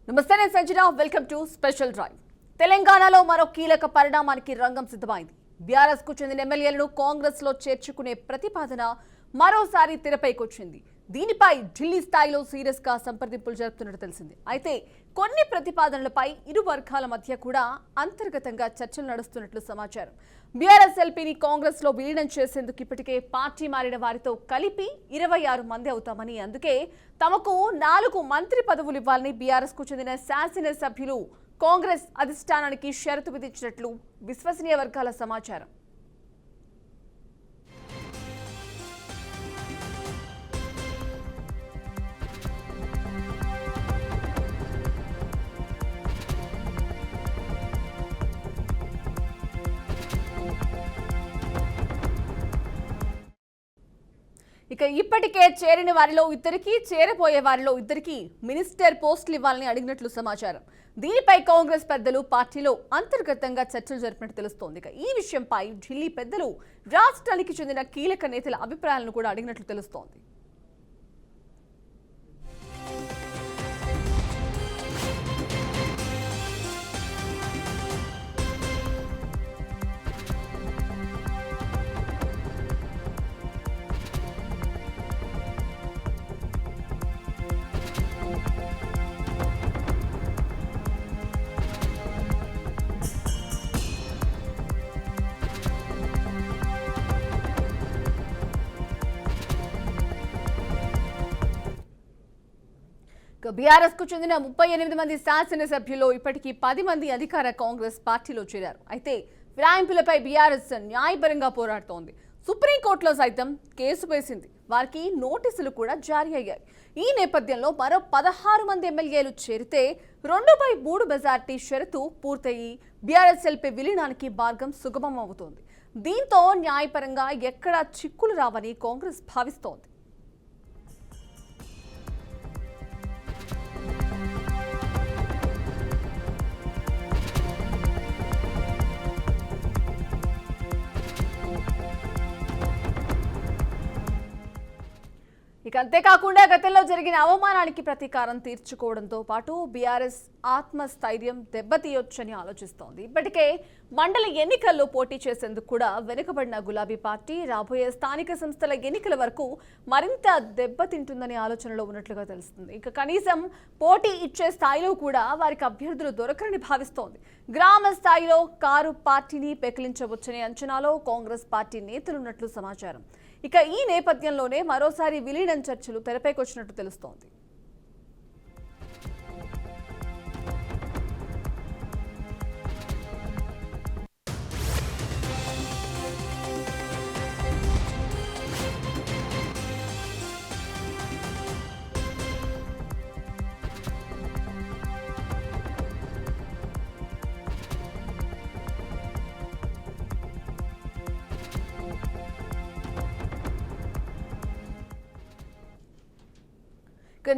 నమస్తే నేను Sanjana welcome to special drive. తెలంగాణలో మరో కీలక పరిణామానికి రంగం సిద్ధమైంది. బీఆర్ఎస్ కు చెందిన ఎమ్మెల్యేలను కాంగ్రెస్ లో చేర్చుకునే ప్రతిపాదన మరోసారి తెరపైకొచ్చింది. దీనిపై ఢిల్లీ స్థాయిలో సీరియస్ గా సంప్రదింపులు జరుపుతున్నట్టు తెలిసింది. అయితే కొన్ని ప్రతిపాదనలపై ఇరు వర్గాల మధ్య కూడా అంతర్గతంగా చర్చలు నడుస్తున్నట్లు సమాచారం. బీఆర్ఎస్ ఎల్పీని కాంగ్రెస్ లో విలీనం చేసేందుకు ఇప్పటికే పార్టీ మారిన వారితో కలిపి 26 మంది అవుతామని, అందుకే తమకు 4 మంత్రి పదవులు ఇవ్వాలని బీఆర్ఎస్ కు చెందిన శాసనసభ్యులు కాంగ్రెస్ అధిష్టానానికి షరతు విధించినట్లు విశ్వసనీయ వర్గాల సమాచారం. ఇక ఇప్పటికే చేరిన వారిలో ఇద్దరికి, చేరబోయే వారిలో ఇద్దరికి మినిస్టర్ పోస్టులు ఇవ్వాలని అడిగినట్లు సమాచారం. దీనిపై కాంగ్రెస్ పెద్దలు పార్టీలో అంతర్గతంగా చర్చలు జరిపినట్టు తెలుస్తోంది. ఇక ఈ విషయంపై ఢిల్లీ పెద్దలు రాష్ట్రానికి చెందిన కీలక నేతల అభిప్రాయాలను కూడా అడిగినట్లు తెలుస్తోంది. బీఆర్ఎస్ కు చెందిన 38 మంది శాసనసభ్యుల్లో ఇప్పటికీ 10 మంది అధికార కాంగ్రెస్ పార్టీలో చేరారు. అయితే ఫిరాయింపులపై బీఆర్ఎస్ న్యాయపరంగా పోరాడుతోంది. సుప్రీంకోర్టులో సైతం కేసు వేసింది. వారికి నోటీసులు కూడా జారీ అయ్యాయి. ఈ నేపథ్యంలో మరో 16 మంది ఎమ్మెల్యేలు చేరితే 2/3 మెజార్టీ షరతు పూర్తయి బీఆర్ఎస్ ఎల్పీ విలీనానికి మార్గం సుగమం అవుతోంది. దీంతో న్యాయపరంగా ఎక్కడా చిక్కులు రావని కాంగ్రెస్ భావిస్తోంది. ఇక అంతేకాకుండా గతంలో జరిగిన అవమానానికి ప్రతీకారం తీర్చుకోవడంతో పాటు బీఆర్ఎస్ ఆత్మస్థైర్యం దెబ్బతీయొచ్చని ఆలోచిస్తోంది. ఇప్పటికే మండలి ఎన్నికల్లో పోటీ చేసేందుకు కూడా వెనుకబడిన గులాబీ పార్టీ రాబోయే స్థానిక సంస్థల ఎన్నికల వరకు మరింత దెబ్బతింటుందనే ఆలోచనలో ఉన్నట్లుగా తెలుస్తుంది. ఇక కనీసం పోటీ ఇచ్చే స్థాయిలో కూడా వారికి అభ్యర్థులు దొరకరని భావిస్తోంది. గ్రామ స్థాయిలో కారు పార్టీని పెకిలించవచ్చనే అంచనాలో కాంగ్రెస్ పార్టీ నేతలున్నట్లు సమాచారం. ఇక ఈ నేపథ్యంలోనే మరోసారి విలీనం చర్చలు తెరపైకొచ్చినట్టు తెలుస్తోంది.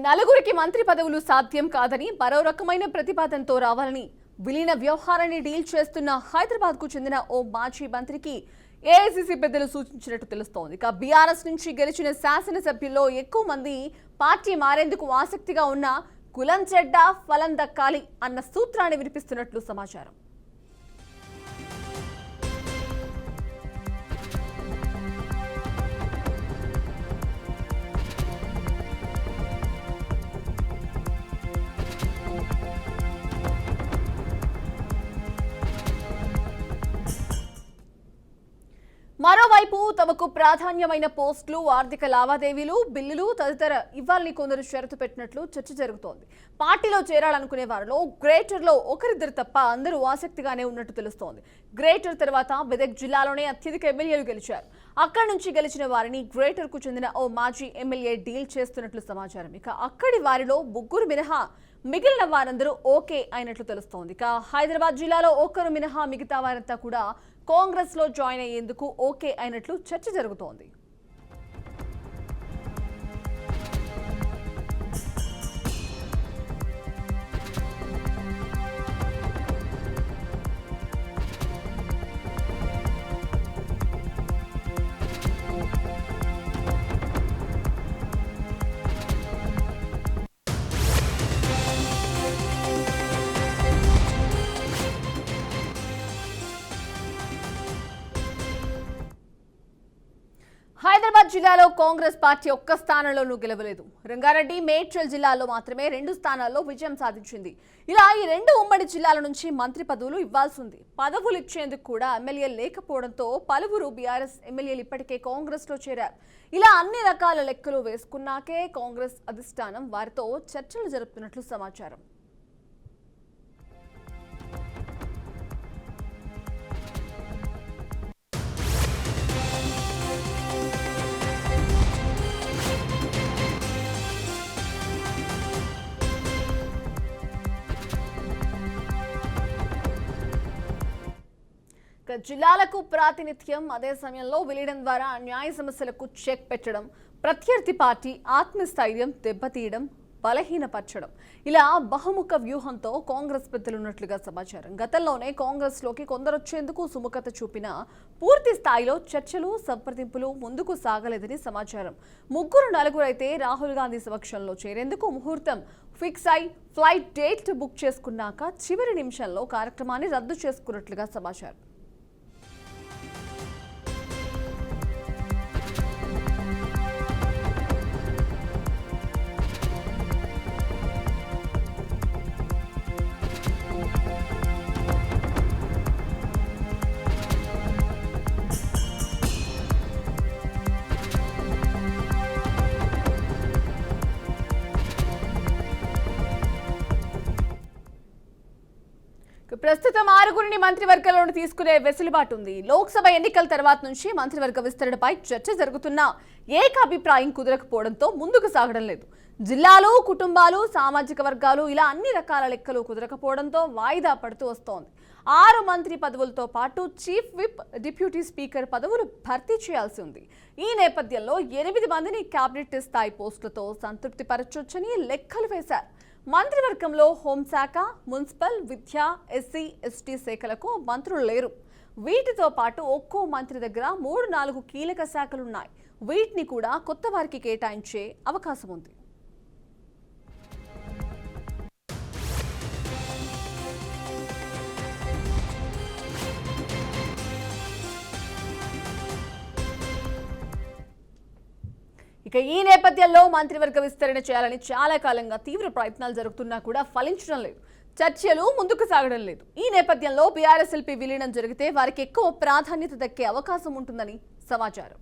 నలుగురికి మంత్రి పదవులు సాధ్యం కాదని, మరో రకమైన ప్రతిపాదనతో రావాలని విలీన వ్యవహారాన్ని డీల్ చేస్తున్న హైదరాబాద్ కు చెందిన ఓ మాజీ మంత్రికి ఏఐసీసీ పెద్దలు సూచించినట్టు తెలుస్తోంది. ఇక బీఆర్ఎస్ నుంచి గెలిచిన శాసనసభ్యుల్లో ఎక్కువ మంది పార్టీ మారేందుకు ఆసక్తిగా ఉన్న కులం చెడ్డ ఫలం దక్కాలి అన్న సూత్రాన్ని వినిపిస్తున్నట్లు సమాచారం. మరోవైపు తమకు ప్రాధాన్యమైన పోస్టులు, ఆర్థిక లావాదేవీలు, బిల్లులు తదితర ఇవ్వాలని కొందరు షరతు పెట్టినట్లు చర్చ జరుగుతోంది. పార్టీలో చేరాలనుకునే వారిలో గ్రేటర్లో ఒకరిద్దరు తప్ప అందరూ ఆసక్తిగానే ఉన్నట్టు తెలుస్తోంది. గ్రేటర్ తర్వాత మెదక్ జిల్లాలోనే అత్యధిక ఎమ్మెల్యేలు గెలిచారు. అక్కడి నుంచి గెలిచిన వారిని గ్రేటర్ కు చెందిన ఓ మాజీ ఎమ్మెల్యే డీల్ చేస్తున్నట్లు సమాచారం. ఇక అక్కడి వారిలో 3 మినహా మిగిలిన వారందరూ ఓకే అయినట్లు తెలుస్తోంది. ఇక హైదరాబాద్ జిల్లాలో ఒకరు మినహా మిగతా వారంతా కూడా కాంగ్రెస్ లో జాయిన్ అయ్యేందుకు ఓకే అయినట్లు చర్చ జరుగుతోంది. జిల్లాలో కాంగ్రెస్ పార్టీ ఒక్క స్థానంలోనూ గెలవలేదు. రంగారెడ్డి, మేడ్చల్ జిల్లాలో మాత్రమే 2 స్థానాల్లో విజయం సాధించింది. ఇలా ఈ 2 ఉమ్మడి జిల్లాల నుంచి మంత్రి పదవులు ఇవ్వాల్సి ఉంది. పదవులు ఇచ్చేందుకు కూడా ఎమ్మెల్యే లేకపోవడంతో పలువురు బీఆర్ఎస్ ఎమ్మెల్యేలు ఇప్పటికే కాంగ్రెస్ లో చేరారు. ఇలా అన్ని రకాల లెక్కలు వేసుకున్నాకే కాంగ్రెస్ అధిష్టానం వారితో చర్చలు జరుపుతున్నట్లు సమాచారం. జిల్లాలకు ప్రాతినిధ్యం, అదే సమయంలో విలీనం ద్వారా న్యాయ సమస్యలకు చెక్ పెట్టడం, ప్రత్యర్థి పార్టీ ఆత్మస్థైర్యం దెబ్బతీయడం, బలహీనపరచడం, ఇలా బహుముఖ వ్యూహంతో కాంగ్రెస్ పెద్దలున్నట్లుగా సమాచారం. గతంలోనే కాంగ్రెస్ లోకి కొందరొచ్చేందుకు సుముఖత చూపిన పూర్తి స్థాయిలో చర్చలు, సంప్రదింపులు ముందుకు సాగలేదని సమాచారం. 3-4 అయితే రాహుల్ గాంధీ సమక్షంలో చేరేందుకు ముహూర్తం ఫిక్స్ అయి ఫ్లైట్ డేట్ బుక్ చేసుకున్నాక చివరి నిమిషంలో కార్యక్రమాన్ని రద్దు చేసుకున్నట్లుగా సమాచారం. ప్రస్తుతం 6 మంత్రివర్గంలోని తీసుకునే వెసులుబాటు ఉంది. లోక్సభ ఎన్నికల తర్వాత నుంచి మంత్రివర్గ విస్తరణపై చర్చ జరుగుతున్నా ఏకాభిప్రాయం కుదరకపోవడంతో ముందుకు సాగడం లేదు. జిల్లాలు, కుటుంబాలు, సామాజిక వర్గాలు, ఇలా అన్ని రకాల లెక్కలు కుదరకపోవడంతో వాయిదా పడుతూ వస్తోంది. 6 మంత్రి పదవులతో పాటు చీఫ్ విప్, డిప్యూటీ స్పీకర్ పదవులు భర్తీ చేయాల్సి ఉంది. ఈ నేపథ్యంలో 8 మందిని కేబినెట్ స్థాయి పోస్టులతో సంతృప్తి పరచొచ్చని లెక్కలు వేశారు. మంత్రివర్గంలో హోంశాఖ, మున్సిపల్, విద్యా, ఎస్సీ, ఎస్టీ శాఖలకు మంత్రులు లేరు. వీటితో పాటు ఒక్కో మంత్రి దగ్గర 3-4 కీలక శాఖలున్నాయి. వీటిని కూడా కొత్త వారికి కేటాయించే అవకాశం ఉంది. ఇక ఈ నేపథ్యంలో మంత్రివర్గ విస్తరణ చేయాలని చాలా కాలంగా తీవ్ర ప్రయత్నాలు జరుగుతున్నా కూడా ఫలించడం లేదు. చర్చలు ముందుకు సాగడం లేదు. ఈ నేపథ్యంలో బీఆర్ఎస్ఎల్పీ విలీనం జరిగితే వారికి ఎక్కువ ప్రాధాన్యత దక్కే అవకాశం ఉంటుందని సమాచారం.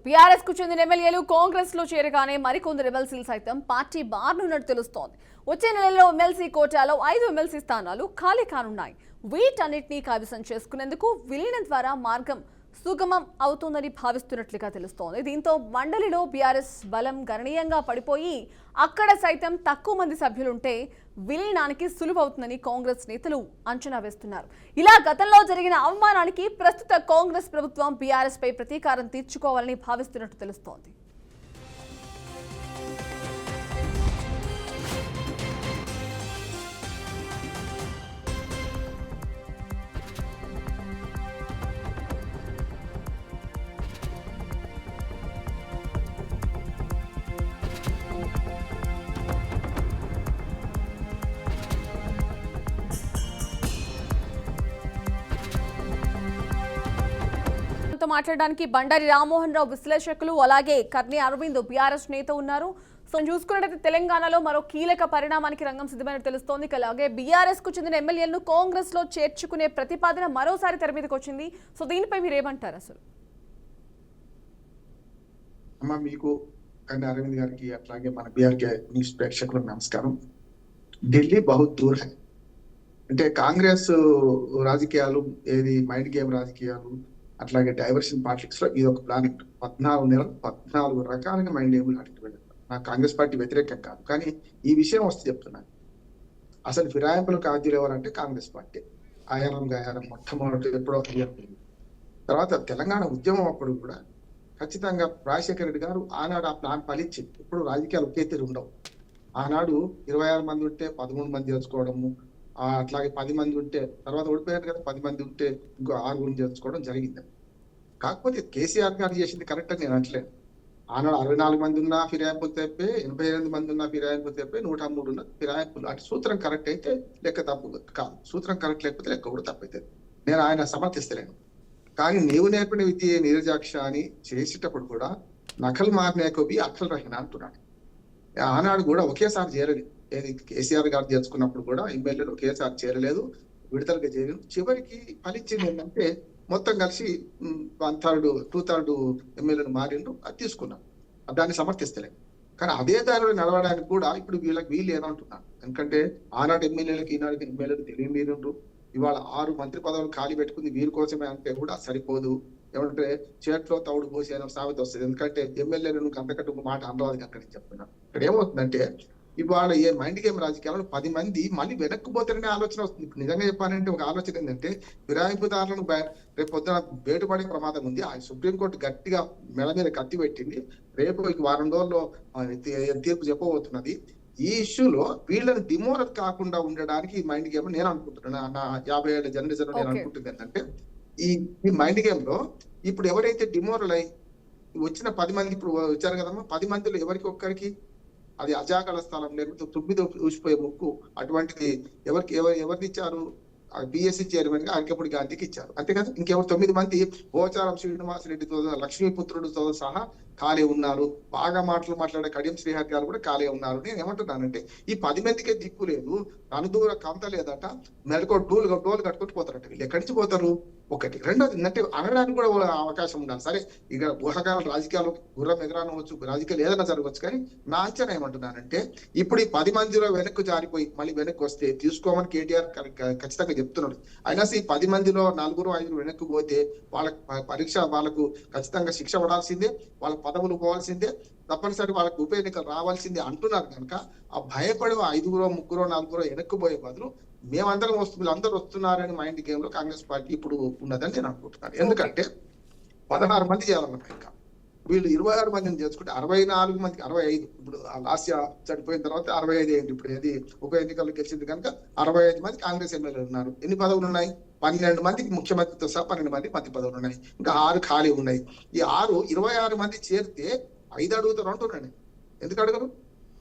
బీఆర్ఎస్ కు చెందిన ఎమ్మెల్యేలు కాంగ్రెస్ లో చేరగానే మరికొందరు ఎమ్మెల్సీలు సైతం పార్టీ బార్నున్నట్టు తెలుస్తోంది. వచ్చే నెలలో ఎమ్మెల్సీ కోటాలో 5 ఎమ్మెల్సీ స్థానాలు ఖాళీ కానున్నాయి. వీటన్నిటినీ కైవసం చేసుకునేందుకు విలీనం ద్వారా మార్గం సుగమం అవుతుందని భావిస్తున్నట్లుగా తెలుస్తోంది. దీంతో మండలిలో బీఆర్ఎస్ బలం గణనీయంగా పడిపోయి అక్కడ సైతం తక్కువ మంది సభ్యులుంటే విలీనానికి సులువవుతుందని కాంగ్రెస్ నేతలు అంచనా వేస్తున్నారు. ఇలా గతంలో జరిగిన అవమానానికి ప్రస్తుత కాంగ్రెస్ ప్రభుత్వం బీఆర్ఎస్ పై ప్రతీకారం తీర్చుకోవాలని భావిస్తున్నట్టు తెలుస్తోంది. మాట్లాడడానికి బండారి రామ్మోహన్ రావు విశ్లేషకులు, అలాగే కర్ని అరవింద్ బీఆర్ఎస్ నేత ఉన్నారు. సో చూసుకున్నట్లయితే తెలంగాణలో మరో కీలక పరిణామానికి రంగం సిద్ధమైనట్టు తెలుస్తోంది. అలాగే బీఆర్ఎస్ కు చెందిన ఎమ్మెల్యేలను కాంగ్రెస్ లో చేర్చుకునే ప్రతిపాదన మరోసారి తెర మీదకి వచ్చింది. సో దీనిపై మీరు ఏమంటారు? అసలు మీకు కర్ని అరవింద్ గారికి అట్లాగే మన బీఆర్కే న్యూస్ ప్రేక్షకులకు నమస్కారం. ఢిల్లీ బహుత్ దూర్ హై అంటే కాంగ్రెస్ రాజకీయాలు ఏది మైండ్ గేమ్ రాజకీయాలు, అట్లాగే డైవర్షన్ పాలిటిక్స్ లో ఇది ఒక ప్లానింగ్. 14 నెలలు 14 రకాలుగా మైండ్ గేమ్ ఆడికి వెళ్ళారు. నాకు కాంగ్రెస్ పార్టీ వ్యతిరేకం కాదు, కానీ ఈ విషయం వస్తే చెప్తున్నాను. అసలు ఫిరాయింపులకు ఆద్యులు ఎవరంటే కాంగ్రెస్ పార్టీ. ఆయారం గాయారం మొట్టమొదటి ఎప్పుడో తర్వాత తెలంగాణ ఉద్యమం అప్పుడు కూడా ఖచ్చితంగా రాజశేఖర రెడ్డి గారు ఆనాడు ఆ ప్లాన్ ఫలించింది. ఇప్పుడు రాజకీయాలు ఒకే తీరు ఉండవు. ఆనాడు 26 మంది ఉంటే 13 మంది తెచ్చుకోవడము, అట్లాగే 10 మంది ఉంటే తర్వాత ఓడిపోయారు కదా, 10 మంది ఉంటే ఇంకో 6 చేర్చుకోవడం జరిగింది. కాకపోతే కేసీఆర్ గారు చేసింది కరెక్ట్ అని నేను అంటలేను. ఆనాడు 64 మంది ఉన్న ఫిరాయింపులు తప్పే, 88 మంది ఉన్న ఫిరాయింపులు తప్పే, 103 ఉన్న ఫిరాయింపులు. అటు సూత్రం కరెక్ట్ అయితే లెక్క తప్పు కాదు, సూత్రం కరెక్ట్ లేకపోతే లెక్క కూడా తప్పవుతుంది. నేను ఆయన సమర్థిస్తలేను. కానీ నీవు నేర్పిన విద్య నీరజాక్ష అని చేసేటప్పుడు కూడా నకల్ మారనే కోబి అక్కలు రహిన అంటున్నాడు. ఆనాడు కూడా ఒకేసారి చేరలేదు. ఏది కేసీఆర్ గారు చేర్చుకున్నప్పుడు కూడా ఎమ్మెల్యేలు ఒకేసారి చేరలేదు, విడతలుగా చేరలేదు. చివరికి ఫలించింది ఏంటంటే మొత్తం కలిసి 1/3 2/3 ఎమ్మెల్యేలు మారిండు, అది తీసుకున్నాం. దాన్ని సమర్థిస్తలేదు. కానీ అదే దారిలో నడవడానికి కూడా ఇప్పుడు వీళ్ళు ఏమంటున్నారు, ఎందుకంటే ఆనాటి ఎమ్మెల్యేలకు ఈనాటి ఎమ్మెల్యేలు తెలియమీరుండ్రు. ఇవాళ 6 మంత్రి పదవులు ఖాళీ పెట్టుకుంది వీరి కోసమే అంటే కూడా సరిపోదు. ఏమంటే చేతిలో తౌడు పోసి అయినా సామెత వస్తుంది. ఎందుకంటే ఎమ్మెల్యేలను అంతకంటే ఒక మాట అనరాదు అక్కడికి చెప్తున్నా. ఇక్కడ ఏమవుతుందంటే ఇవాళ ఏ మైండ్ గేమ్ రాజకీయాల్లో 10 మంది మళ్ళీ వెనక్కిపోతారనే ఆలోచన వస్తుంది. నిజంగా చెప్పాలంటే ఒక ఆలోచన ఏంటంటే ఫిరాయింపుదారులను రేపు పొద్దున బయటపడే ప్రమాదం ఉంది. ఆ సుప్రీంకోర్టు గట్టిగా మెడ మీద కత్తి పెట్టింది. రేపు వారం రోజుల్లో తీర్పు చెప్పబోతున్నది. ఈ ఇష్యూలో వీళ్ళని డిమోరల్ కాకుండా ఉండడానికి ఈ మైండ్ గేమ్ నేను అనుకుంటున్నాను. నా 50 ఏళ్ల జర్నలిజంలో నేను అనుకుంటుంది ఏంటంటే ఈ మైండ్ గేమ్ లో ఇప్పుడు ఎవరైతే డిమోరల్ అయి వచ్చిన 10 మంది ఇప్పుడు వచ్చారు కదమ్మా, 10 మందిలో ఎవరికి ఒక్కరికి అది అజాగల స్థలం, లేకపోతే తుమ్మితో ఊసిపోయే ముక్కు, అటువంటిది ఎవరిది ఇచ్చారు? బిఎస్సి చైర్మన్ గా అరకపూడి గాంధీకి ఇచ్చారు, అంతే కదా. ఇంకెవరు 9 మంది పోచారం శ్రీనివాసరెడ్డితో లక్ష్మీపుత్రుడితో సహా ఖాళీ ఉన్నారు. బాగా మాట్లాడే కడియం శ్రీహరి గారు కూడా ఖాళీ ఉన్నారు. నేను ఏమంటున్నానంటే ఈ 10 మందికే దిక్కు లేదు, అనుదూర కంత లేదట, మెడకో డోలు కట్టుకుంటూ పోతారట. వీళ్ళు ఎక్కడి నుంచి పోతారు? ఒకటి. రెండోది ఏంటంటే అనడానికి కూడా అవకాశం ఉండాలి. సరే ఇక ఊహకాల రాజకీయాలు గుర్రం ఎగరానవచ్చు, రాజకీయాలు ఏదైనా జరగవచ్చు. కానీ నా అంచనా ఏమంటున్నానంటే ఇప్పుడు ఈ 10 మందిలో వెనక్కు జారిపోయి మళ్ళీ వెనక్కి వస్తే తీసుకోమని కేటీఆర్ ఖచ్చితంగా చెప్తున్నాడు. అయినా ఈ 10 మందిలో 4-5 వెనక్కి పోతే వాళ్ళకు ఖచ్చితంగా శిక్ష పడాల్సిందే, వాళ్ళ పదవులు పోవాల్సిందే, తప్పనిసరి వాళ్ళకి ఉప ఎన్నికలు రావాల్సిందే అంటున్నారు. కనుక ఆ భయపడి 5-3-4 వెనక్కిపోయే బదులు మేమందరం వీళ్ళందరూ వస్తున్నారని మైండ్ గేమ్ లో కాంగ్రెస్ పార్టీ ఇప్పుడు ఉన్నదని నేను అనుకుంటున్నాను. ఎందుకంటే 16 మంది చేయాలన్నమాట. ఇంకా వీళ్ళు 26 మందిని చేసుకుంటే 64 మంది 65 ఇప్పుడు లాస్య చనిపోయిన తర్వాత 65 అయింది. ఇప్పుడు ఏది ఉప ఎన్నికలు గెలిచింది కనుక 65 మంది కాంగ్రెస్ ఎమ్మెల్యేలు ఉన్నారు. ఎన్ని పదవులు ఉన్నాయి? 12 మందికి ముఖ్యమంత్రితో సహా 12 మంది మంత్రి పదవులు ఉన్నాయి. ఇంకా 6 ఖాళీ ఉన్నాయి. ఈ 26 మంది చేరితే 5 అడుగుతారు అంటున్నాను. ఎందుకు అడగరు?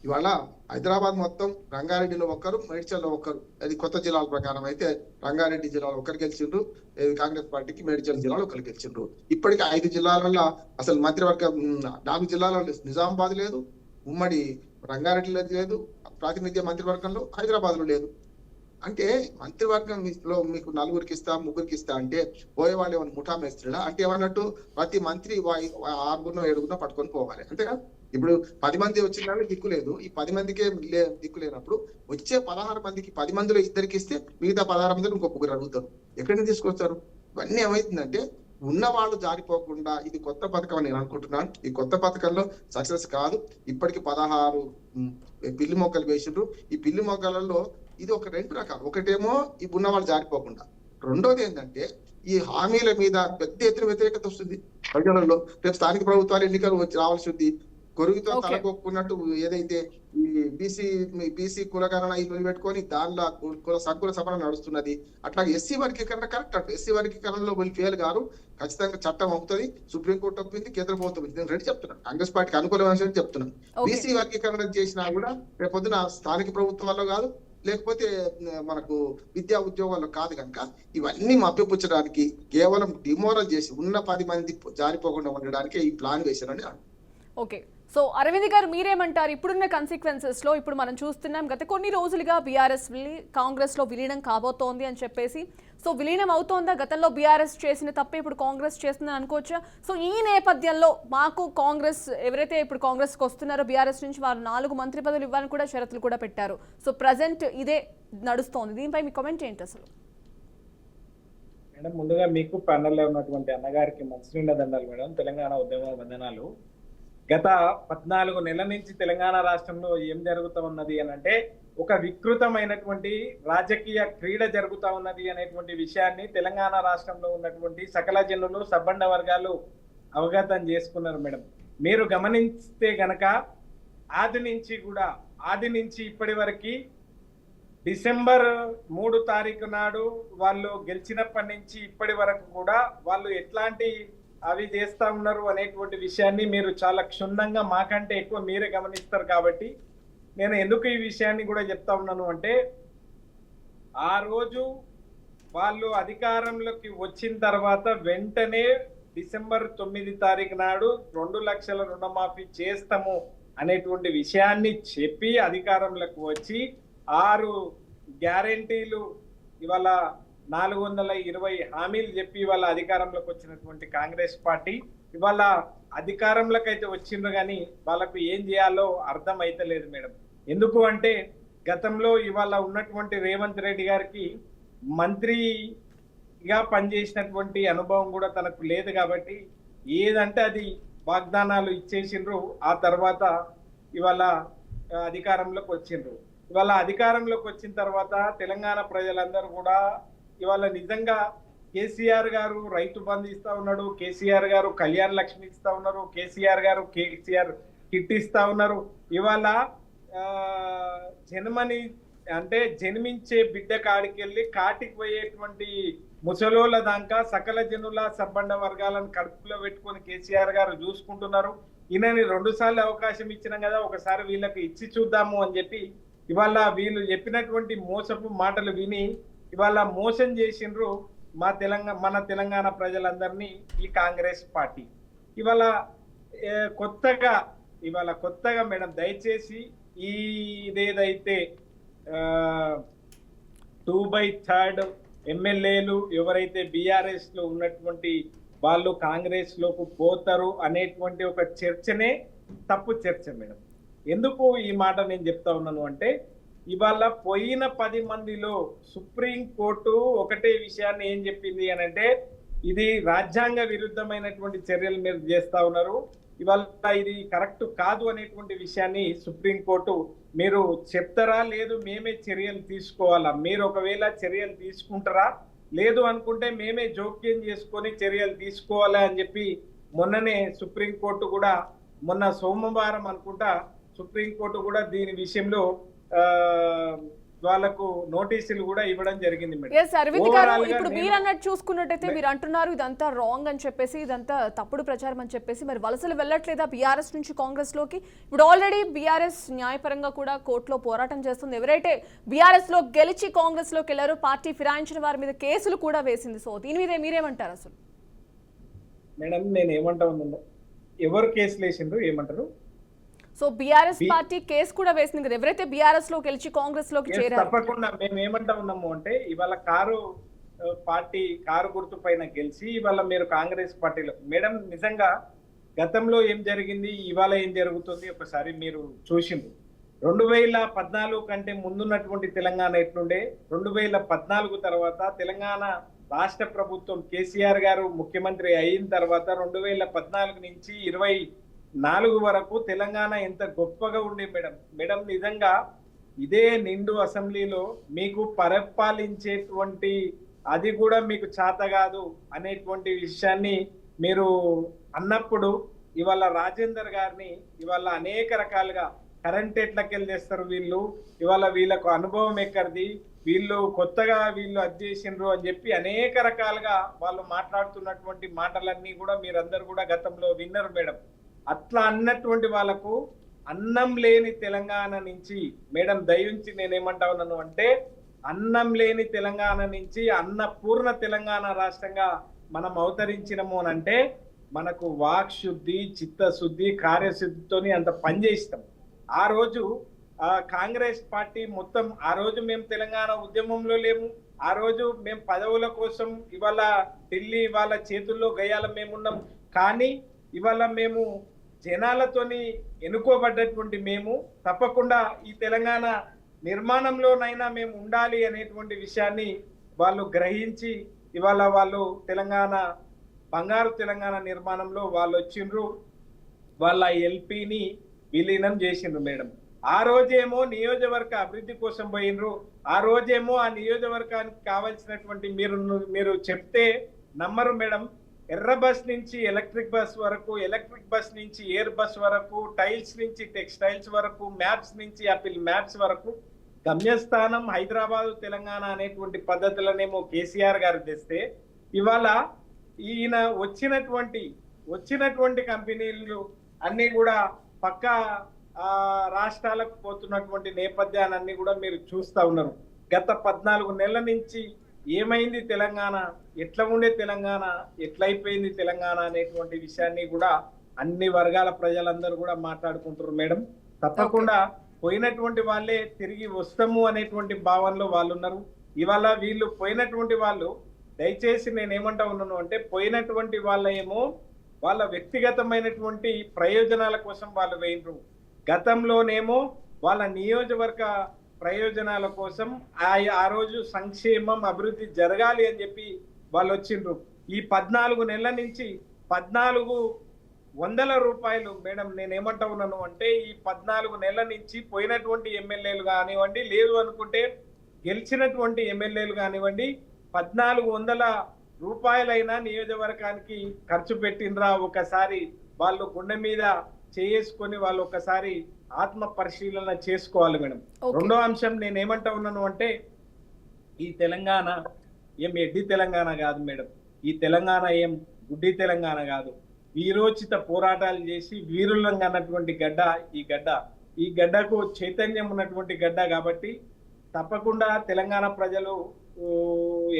ఇవాళ హైదరాబాద్ మొత్తం రంగారెడ్డిలో ఒక్కరు, మేడ్చల్లో ఒక్కరు. అది కొత్త జిల్లాల ప్రకారం అయితే రంగారెడ్డి జిల్లాలో ఒకరు గెలిచిండ్రు, కాంగ్రెస్ పార్టీకి మేడ్చల్ జిల్లాలో ఒకరు గెలిచిండ్రు. ఇప్పటికీ 5 జిల్లాలలో అసలు మంత్రివర్గం 4 జిల్లాలలో నిజామాబాద్ లేదు, ఉమ్మడి రంగారెడ్డిలో లేదు, ప్రాతినిధ్య మంత్రివర్గంలో హైదరాబాద్ లో లేదు. అంటే మంత్రివర్గంలో మీకు 4గురికి ఇస్తా 3గురికి ఇస్తా అంటే పోయేవాళ్ళు ఏమైనా ముఠా మేస్త్రిలా అంటే ఏమన్నట్టు ప్రతి మంత్రి 6-7 పట్టుకొని పోవాలి, అంతేగా. ఇప్పుడు 10 మంది వచ్చిన దిక్కు లేదు, ఈ 10 మందికే దిక్కు లేనప్పుడు వచ్చే 16 మందికి 10 మందిలో 2 ఇస్తే మిగతా 16 మందిలో ఇంకొకరు అడుగుతారు. ఎక్కడి నుంచి తీసుకొస్తారు? ఇవన్నీ ఏమైతుందంటే ఉన్న వాళ్ళు జారిపోకుండా ఇది కొత్త పథకం అని నేను అనుకుంటున్నాను. ఈ కొత్త పథకంలో సక్సెస్ కాదు. ఇప్పటికి 16 పిల్లి మొక్కలు వేసిండ్రు. ఈ పిల్లి మొక్కలలో ఇది ఒక 2 రకాలు. ఒకటేమో ఈ ఉన్న వాళ్ళు జారిపోకుండా, రెండోది ఏంటంటే ఈ హామీల మీద పెద్ద ఎత్తున వ్యతిరేకత వస్తుంది ప్రజలలో. రేపు స్థానిక ప్రభుత్వాలు ఎన్నికలు రావాల్సి ఉంది. కొరుగుతో తలకొక్కున్నట్టు ఏదైతే ఈ బీసీ కులగణన ఇల్లు పెట్టుకొని దానిలో సంకుల సభ నడుస్తున్నది. అట్లాగే ఎస్సీ వర్గీకరణ కరెక్ట్ అంట. ఎస్సీ వర్గీకరణలో వీళ్ళు ఫెయిల్ గారు, ఖచ్చితంగా చట్టం అవుతుంది, సుప్రీంకోర్టు ఒప్పింది, కేంద్ర ప్రభుత్వం. నేను రెడీ చెప్తున్నాను, కాంగ్రెస్ పార్టీకి అనుకూలమైన చెప్తున్నాను. బీసీ వర్గీకరణ చేసినా కూడా రేపొద్దున స్థానిక ప్రభుత్వాల్లో కాదు, లేకపోతే మనకు విద్యా ఉద్యోగాల్లో కాదు. కనుక ఇవన్నీ మభ్యపుచ్చడానికి కేవలం డిమోరల్ చేసి ఉన్న 10 మంది జారిపోకుండా ఉండడానికి ఈ ప్లాన్ వేశారని. ఓకే, సో అరవింద్ గారు మీరేమంటారు? ఇప్పుడున్న కన్సిక్వెన్సెస్ లో ఇప్పుడు మనం చూస్తున్నాం గత కొన్ని రోజులుగా బీఆర్ఎస్ కాంగ్రెస్ లో విలీనం కాబోతోంది అని చెప్పేసి, సో విలీనం అవుతోందా? గతంలో బీఆర్ఎస్ చేసిన తప్పే ఇప్పుడు కాంగ్రెస్ చేస్తుందని అనుకోవచ్చా? సో ఈ నేపథ్యంలో మాకు కాంగ్రెస్ ఎవరైతే ఇప్పుడు కాంగ్రెస్కి వస్తున్నారో బీఆర్ఎస్ నుంచి వారు 4 మంత్రి పదవులు ఇవ్వాలని కూడా షరతులు కూడా పెట్టారు. సో ప్రజెంట్ ఇదే నడుస్తోంది. దీనిపై మీ కామెంట్ ఏంటి అసలు? మేడం, ముందుగా మీకు ప్యానెల్లో ఉన్నటువంటి అన్నగారికి మంచినీళ్ళ దండాలు మేడం. తెలంగాణ ఉద్యమ వందనాలు. గత 14 నెలల నుంచి తెలంగాణ రాష్ట్రంలో ఏం జరుగుతూ ఉన్నది అని అంటే ఒక వికృతమైనటువంటి రాజకీయ క్రీడ జరుగుతూ ఉన్నది అనేటువంటి విషయాన్ని తెలంగాణ రాష్ట్రంలో ఉన్నటువంటి సకల జనులు సబ్బండ వర్గాలు అవగతం చేసుకున్నారు మేడం. మీరు గమనిస్తే గనక ఆది నుంచి ఇప్పటి వరకు డిసెంబర్ 3 నాడు వాళ్ళు గెలిచినప్పటి నుంచి ఇప్పటి వరకు కూడా వాళ్ళు ఎట్లాంటి అవి చేస్తా ఉన్నారు అనేటువంటి విషయాన్ని మీరు చాలా క్షుణ్ణంగా మాకంటే ఎక్కువ మీరే గమనిస్తారు కాబట్టి నేను ఎందుకు ఈ విషయాన్ని కూడా చెప్తా ఉన్నాను అంటే, ఆ రోజు వాళ్ళు అధికారంలోకి వచ్చిన తర్వాత వెంటనే డిసెంబర్ 9 నాడు 2 లక్షల రుణమాఫీ చేస్తాము అనేటువంటి విషయాన్ని చెప్పి అధికారంలోకి వచ్చి 6 గ్యారెంటీలు ఇవాళ 420 హామీలు చెప్పి ఇవాళ అధికారంలోకి వచ్చినటువంటి కాంగ్రెస్ పార్టీ ఇవాళ అధికారంలోకి అయితే వచ్చిండ్రు కానీ వాళ్ళకు ఏం చేయాలో అర్థం అయితలేదు మేడం. ఎందుకు అంటే గతంలో ఇవాళ ఉన్నటువంటి రేవంత్ రెడ్డి గారికి మంత్రిగా పనిచేసినటువంటి అనుభవం కూడా తనకు లేదు కాబట్టి ఏదంటే అది వాగ్దానాలు ఇచ్చేసిండ్రు. ఆ తర్వాత ఇవాళ అధికారంలోకి వచ్చిండ్రు. ఇవాళ అధికారంలోకి వచ్చిన తర్వాత తెలంగాణ ప్రజలందరూ కూడా ఇవాళ నిజంగా కేసీఆర్ గారు రైతు బంధు ఇస్తా ఉన్నాడు, కేసీఆర్ గారు కళ్యాణ లక్ష్మి ఇస్తా ఉన్నారు, కేసీఆర్ కిట్ ఇస్తా ఉన్నారు. ఇవాళ జన్మించే బిడ్డ కాడికెళ్ళి కాటికి పోయేటువంటి ముసలోళ్ళ దాకా సకల జనుల సబ్బండ వర్గాలను కడుపులో పెట్టుకొని కేసీఆర్ గారు చూసుకుంటున్నారు. ఈయనని 2 సార్లు అవకాశం ఇచ్చినాం కదా, ఒకసారి వీళ్ళకి ఇచ్చి చూద్దాము అని చెప్పి ఇవాళ వీళ్ళు చెప్పినటువంటి మోసపు మాటలు విని ఇవాళ మోసం చేసిండ్రు మన తెలంగాణ ప్రజలందరినీ ఈ కాంగ్రెస్ పార్టీ. ఇవాళ కొత్తగా మేడం దయచేసి ఇదేదైతే 2/3 ఎమ్మెల్యేలు ఎవరైతే బీఆర్ఎస్ లో ఉన్నటువంటి వాళ్ళు కాంగ్రెస్ లోకి పోతారు అనేటువంటి ఒక చర్చనే తప్పు చర్చ మేడం. ఎందుకు ఈ మాట నేను చెప్తా ఉన్నాను అంటే, ఇవాళ పోయిన 10 మందిలో సుప్రీం కోర్టు ఒకటే విషయాన్ని ఏం చెప్పింది అని అంటే, ఇది రాజ్యాంగ విరుద్ధమైనటువంటి చర్యలు మీరు చేస్తా ఉన్నారు, ఇవాళ ఇది కరెక్ట్ కాదు అనేటువంటి విషయాన్ని సుప్రీంకోర్టు మీరు చెప్తారా లేదు మేమే చర్యలు తీసుకోవాలా, మీరు ఒకవేళ చర్యలు తీసుకుంటారా లేదు అనుకుంటే మేమే జోక్యం చేసుకొని చర్యలు తీసుకోవాలా అని చెప్పి మొన్ననే సుప్రీంకోర్టు కూడా మొన్న సోమవారం అనుకుంటా సుప్రీంకోర్టు కూడా దీని విషయంలో వాళ్ళకు నోటీసులు కూడా ఇవ్వడం జరిగింది మేడం. అరవింద్ గారు, ఇప్పుడు మీరు అన్నట్టు చూసుకున్నట్టయితే మీరు అంటున్నారు ఇదంతా రాంగ్ అని చెప్పేసి, ఇదంతా తప్పుడు ప్రచారం అని చెప్పేసి, మరి వలసలు వెళ్ళట్లేదా బీఆర్ఎస్ నుంచి కాంగ్రెస్ లోకి? ఇప్పుడు ఆల్రెడీ బీఆర్ఎస్ న్యాయపరంగా కూడా కోర్టులో పోరాటం చేస్తుంది. ఎవరైతే బీఆర్ఎస్ లో గెలిచి కాంగ్రెస్ లోకి వెళ్లారో పార్టీ ఫిరాయించిన వారి మీద కేసులు కూడా వేసింది. సో దీని మీద మీరేమంటారు అసలు? మేడం నేను ఏమంటా ఉన్నాను, ఎవరు కేసులు వేసిండ్రు ఏమంటారు? సో బీఆర్ఎస్ పార్టీ కేసు కూడా వేసింది కదా, ఎవరైతే బీఆర్ఎస్ లో గెలిచి కాంగ్రెస్ లోకి చేరారు. తప్పకుండా మేము ఏమంటా ఉన్నాము అంటే, ఇవాళ కారు గుర్తు పైన గెలిచి ఇవాళ మీరు కాంగ్రెస్ పార్టీలో మేడం నిజంగా గతంలో ఏం జరిగింది ఇవాళ ఏం జరుగుతుంది ఒకసారి మీరు చూసిండ్రు. 2014 కంటే ముందున్నటువంటి తెలంగాణ ఎట్లుండే, 2014 తర్వాత తెలంగాణ రాష్ట్ర ప్రభుత్వం కేసీఆర్ గారు ముఖ్యమంత్రి అయిన తర్వాత 2014 నుంచి 2024 వరకు తెలంగాణ ఎంత గొప్పగా ఉండే మేడం నిజంగా ఇదే నిండు అసెంబ్లీలో మీకు పరిపాలించేటువంటి అది కూడా మీకు చేత కాదు అనేటువంటి విషయాన్ని మీరు అన్నప్పుడు ఇవాళ రాజేందర్ గారిని ఇవాళ అనేక రకాలుగా కరెంట్ ఎట్లకెళ్ళి తెస్తారు వీళ్ళు, ఇవాళ వీళ్ళకు అనుభవం ఎక్కడిది, వీళ్ళు కొత్తగా అది చేసిండ్రు అని చెప్పి అనేక రకాలుగా వాళ్ళు మాట్లాడుతున్నటువంటి మాటలన్నీ కూడా మీరందరూ కూడా గతంలో విన్నారు మేడం. అట్లా అన్నటువంటి వాళ్ళకు అన్నం లేని తెలంగాణ నుంచి మేడం దయించి నేనేమంటా ఉన్నాను అంటే, అన్నం లేని తెలంగాణ నుంచి అన్నపూర్ణ తెలంగాణ రాష్ట్రంగా మనం అవతరించినము అని అంటే మనకు వాక్ శుద్ధి, చిత్తశుద్ధి, కార్యశుద్ధితోని అంత పనిచేస్తాం. ఆ రోజు కాంగ్రెస్ పార్టీ మొత్తం ఆ రోజు మేము తెలంగాణ ఉద్యమంలో లేము, ఆ రోజు మేము పదవుల కోసం ఇవాళ ఢిల్లీ వాళ్ళ చేతుల్లో గయాల మేమున్నాం. కానీ ఇవాళ మేము జనాలతోని ఎన్నుకోబడ్డటువంటి మేము తప్పకుండా ఈ తెలంగాణ నిర్మాణంలోనైనా మేము ఉండాలి అనేటువంటి విషయాన్ని వాళ్ళు గ్రహించి ఇవాళ వాళ్ళు బంగారు తెలంగాణ నిర్మాణంలో వాళ్ళు వచ్చిండ్రు, వాళ్ళ ఎల్పీని విలీనం చేసిండ్రు మేడం. ఆ రోజేమో నియోజకవర్గ అభివృద్ధి కోసం పోయినరు, ఆ రోజేమో ఆ నియోజకవర్గానికి కావాల్సినటువంటి మీరు చెప్తే నమ్మరు మేడం. ఎర్ర బస్ నుంచి ఎలక్ట్రిక్ బస్ వరకు, ఎలక్ట్రిక్ బస్ నుంచి ఎయిర్ బస్ వరకు, టైల్స్ నుంచి టెక్స్టైల్స్ వరకు, మ్యాప్స్ నుంచి యాపిల్ మ్యాప్స్ వరకు గమ్యస్థానం హైదరాబాదు తెలంగాణ అనేటువంటి పద్ధతులనేమో కేసీఆర్ గారు తెస్తే, ఇవాళ ఈయన వచ్చినటువంటి కంపెనీలు అన్ని కూడా పక్క రాష్ట్రాలకు పోతున్నటువంటి నేపథ్యాలన్నీ కూడా మీరు చూస్తా ఉన్నారు. గత 14 నెలల నుంచి ఏమైంది తెలంగాణ, ఎట్లా ఉండే తెలంగాణ, ఎట్లయిపోయింది తెలంగాణ అనేటువంటి విషయాన్ని కూడా అన్ని వర్గాల ప్రజలందరూ కూడా మాట్లాడుకుంటారు మేడం. తప్పకుండా పోయినటువంటి వాళ్ళే తిరిగి వస్తాము అనేటువంటి భావనలో వాళ్ళు ఉన్నారు. ఇవాళ వీళ్ళు పోయినటువంటి వాళ్ళు, దయచేసి నేనేమంటా ఉన్నాను అంటే, పోయినటువంటి వాళ్ళ ఏమో వాళ్ళ వ్యక్తిగతమైనటువంటి ప్రయోజనాల కోసం వాళ్ళు వేయినరు. గతంలోనేమో వాళ్ళ నియోజకవర్గ ప్రయోజనాల కోసం ఆ రోజు సంక్షేమం అభివృద్ధి జరగాలి అని చెప్పి వాళ్ళు వచ్చిండ్రు. ఈ 14 నెలల నుంచి 1400 రూపాయలు మేడం, నేనేమంటా ఉన్నాను అంటే, ఈ 14 నెలల నుంచి పోయినటువంటి ఎమ్మెల్యేలు కానివ్వండి, లేదు అనుకుంటే గెలిచినటువంటి ఎమ్మెల్యేలు కానివ్వండి, 1400 రూపాయలైనా నియోజకవర్గానికి ఖర్చు పెట్టినరా? ఒకసారి వాళ్ళు గుండె మీద చేసుకొని వాళ్ళు ఒకసారి ఆత్మ పరిశీలన చేసుకోవాలి మేడం. రెండో అంశం నేనేమంటా ఉన్నాను అంటే, ఈ తెలంగాణ ఏం ఎడ్డి తెలంగాణ కాదు మేడం. ఈ తెలంగాణ ఏం గుడ్డి తెలంగాణ కాదు. వీరోచిత పోరాటాలు చేసి వీరులంగా అన్నటువంటి గడ్డ ఈ గడ్డకు చైతన్యం ఉన్నటువంటి గడ్డ. కాబట్టి తప్పకుండా తెలంగాణ ప్రజలు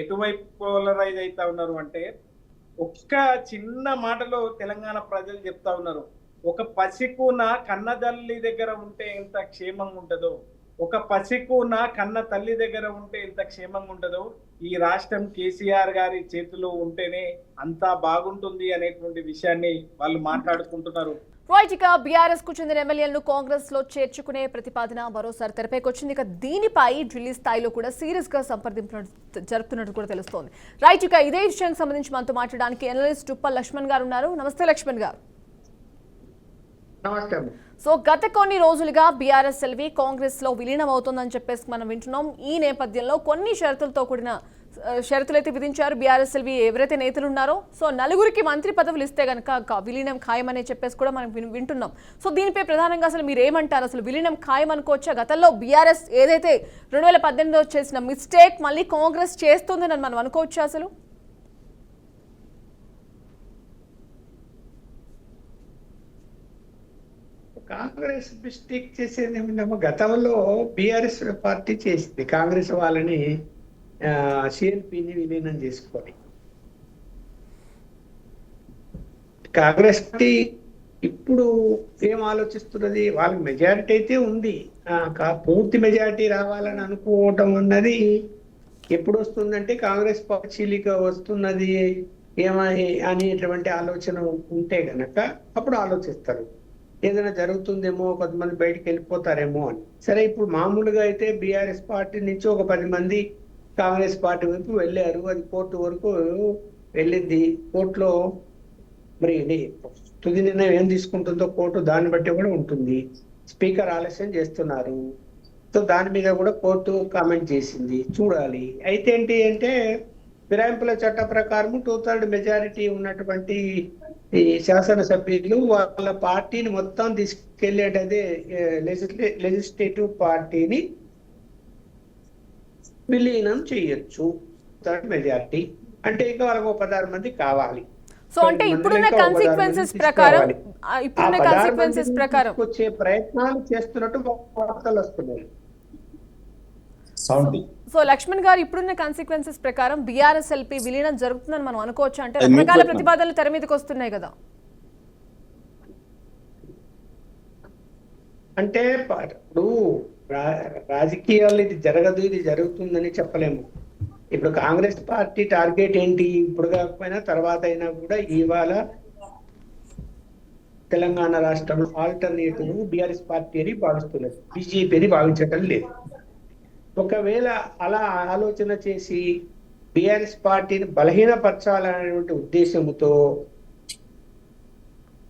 ఎటువైపు పోలరైజ్ అవుతా ఉన్నారు అంటే, ఒక్క చిన్న మాటలో తెలంగాణ ప్రజలు చెప్తా ఉన్నారు, ఒక పసికూన కన్న తల్లి దగ్గర ఉంటే ఎంత క్షేమంగా ఉంటుందో, ఒక పసికూన కన్న తల్లి దగ్గర ఉంటే ఎంత క్షేమంగా ఉంటుందో, ఈ రాష్ట్రం కేసీఆర్ గారి చేతిలో ఉంటేనే అంతా బాగుంటుంది అనేటువంటి విషయాన్ని వాళ్ళు మాట్లాడుకుంటున్నారు. రైట్, ఇక బీఆర్ఎస్ కు చెందిన ఎమ్మెల్యేలను కాంగ్రెస్ లో చేర్చుకునే ప్రతిపాదన మరోసారి తెరపైకి వచ్చింది. ఇక దీనిపై ఢిల్లీ స్థాయిలో కూడా సీరియస్ గా సంప్రదింపులు జరుపుతున్నట్టు కూడా తెలుస్తోంది. రైట్, ఇక ఇదే విషయానికి సంబంధించి మనతో మాట్లాడడానికి ఎనలిస్ట్ ఉప్పల్ లక్ష్మణ్ గారు ఉన్నారు. నమస్తే లక్ష్మణ్ గారు. నమస్తే. సో గత కొన్ని రోజులుగా బీఆర్ఎస్ ఎల్వి కాంగ్రెస్ లో విలీనం అవుతుందని చెప్పేసి మనం వింటున్నాం. ఈ నేపథ్యంలో కొన్ని షరతులతో కూడిన షరతులైతే విధించారు బీఆర్ఎస్ ఎల్వి ఎవరైతే నేతలు ఉన్నారో. సో 4 మంత్రి పదవులు ఇస్తే కనుక విలీనం ఖాయమని చెప్పేసి కూడా మనం వింటున్నాం. సో దీనిపై ప్రధానంగా అసలు మీరు ఏమంటారు? అసలు విలీనం ఖాయం అనుకోవచ్చా? గతంలో బీఆర్ఎస్ ఏదైతే 2018లో చేసిన మిస్టేక్ మళ్ళీ కాంగ్రెస్ చేస్తుందని మనం అనుకోవచ్చా? అసలు కాంగ్రెస్ మిస్టేక్ చేసేది ఏమిటమ్మా, గతంలో బీఆర్ఎస్ పార్టీ చేసింది కాంగ్రెస్ వాళ్ళని సిఎల్పిని విలీనం చేసుకొని. కాంగ్రెస్ పార్టీ ఇప్పుడు ఏం ఆలోచిస్తున్నది, వాళ్ళకి మెజారిటీ అయితే ఉంది, పూర్తి మెజారిటీ రావాలని అనుకోవటం అన్నది ఎప్పుడు వస్తుందంటే కాంగ్రెస్ పార్టీ చీలిక వస్తున్నది ఏమని అనేటువంటి ఆలోచన ఉంటే గనక అప్పుడు ఆలోచిస్తారు ఏదైనా జరుగుతుందేమో, కొంతమంది బయటికి వెళ్ళిపోతారేమో అని. సరే, ఇప్పుడు మామూలుగా అయితే బీఆర్ఎస్ పార్టీ నుంచి ఒక 10 మంది కాంగ్రెస్ పార్టీ వైపు వెళ్ళారు. అది కోర్టు వరకు వెళ్ళింది. కోర్టులో మరి తుది నిర్ణయం ఏం తీసుకుంటుందో కోర్టు దాన్ని బట్టి కూడా ఉంటుంది. స్పీకర్ ఆలస్యం చేస్తున్నారు, సో దాని మీద కూడా కోర్టు కామెంట్ చేసింది, చూడాలి. అయితే ఏంటి అంటే, ఫిరాయింపుల చట్ట ప్రకారం 2/3 మెజారిటీ ఉన్నటువంటి ఈ శాసనసభ్యులు వాళ్ళ పార్టీని మొత్తం తీసుకెళ్లేటదే లెజిస్లేటివ్ పార్టీని విలీనం చేయొచ్చు. మెజారిటీ అంటే ఇంకా వాళ్ళకు 16 మంది కావాలి. సో అంటే ఇప్పుడున్న కాన్సిక్వెన్సెస్ ప్రకారం వచ్చే ప్రయత్నాలు చేస్తున్నట్టు వార్తలు వస్తున్నాయి. సో లక్ష్మణ్ గారు, ఇప్పుడున్న కాన్సిక్వెన్సెస్ ప్రకారం బీఆర్ఎస్ ఎల్పీ విలీనం జరుగుతుందని మనం అనుకోవచ్చు అంటే రకరకాల ప్రతిపాదనలు తెర మీదకి వస్తున్నాయి కదా. అంటే ఇప్పుడు రాజకీయాలు ఇది జరగదు, ఇది జరుగుతుందని చెప్పలేము. ఇప్పుడు కాంగ్రెస్ పార్టీ టార్గెట్ ఏంటి? ఇప్పుడు కాకపోయినా తర్వాత అయినా కూడా ఇవాళ తెలంగాణ రాష్ట్రంలో ఆల్టర్నేటివ్ బీఆర్ఎస్ పార్టీ అని భావిస్తున్నారు, బీజేపీ అని భావించటం లేదు. ఒకవేళ అలా ఆలోచన చేసి బీఆర్ఎస్ పార్టీని బలహీనపరచాలనేటువంటి ఉద్దేశంతో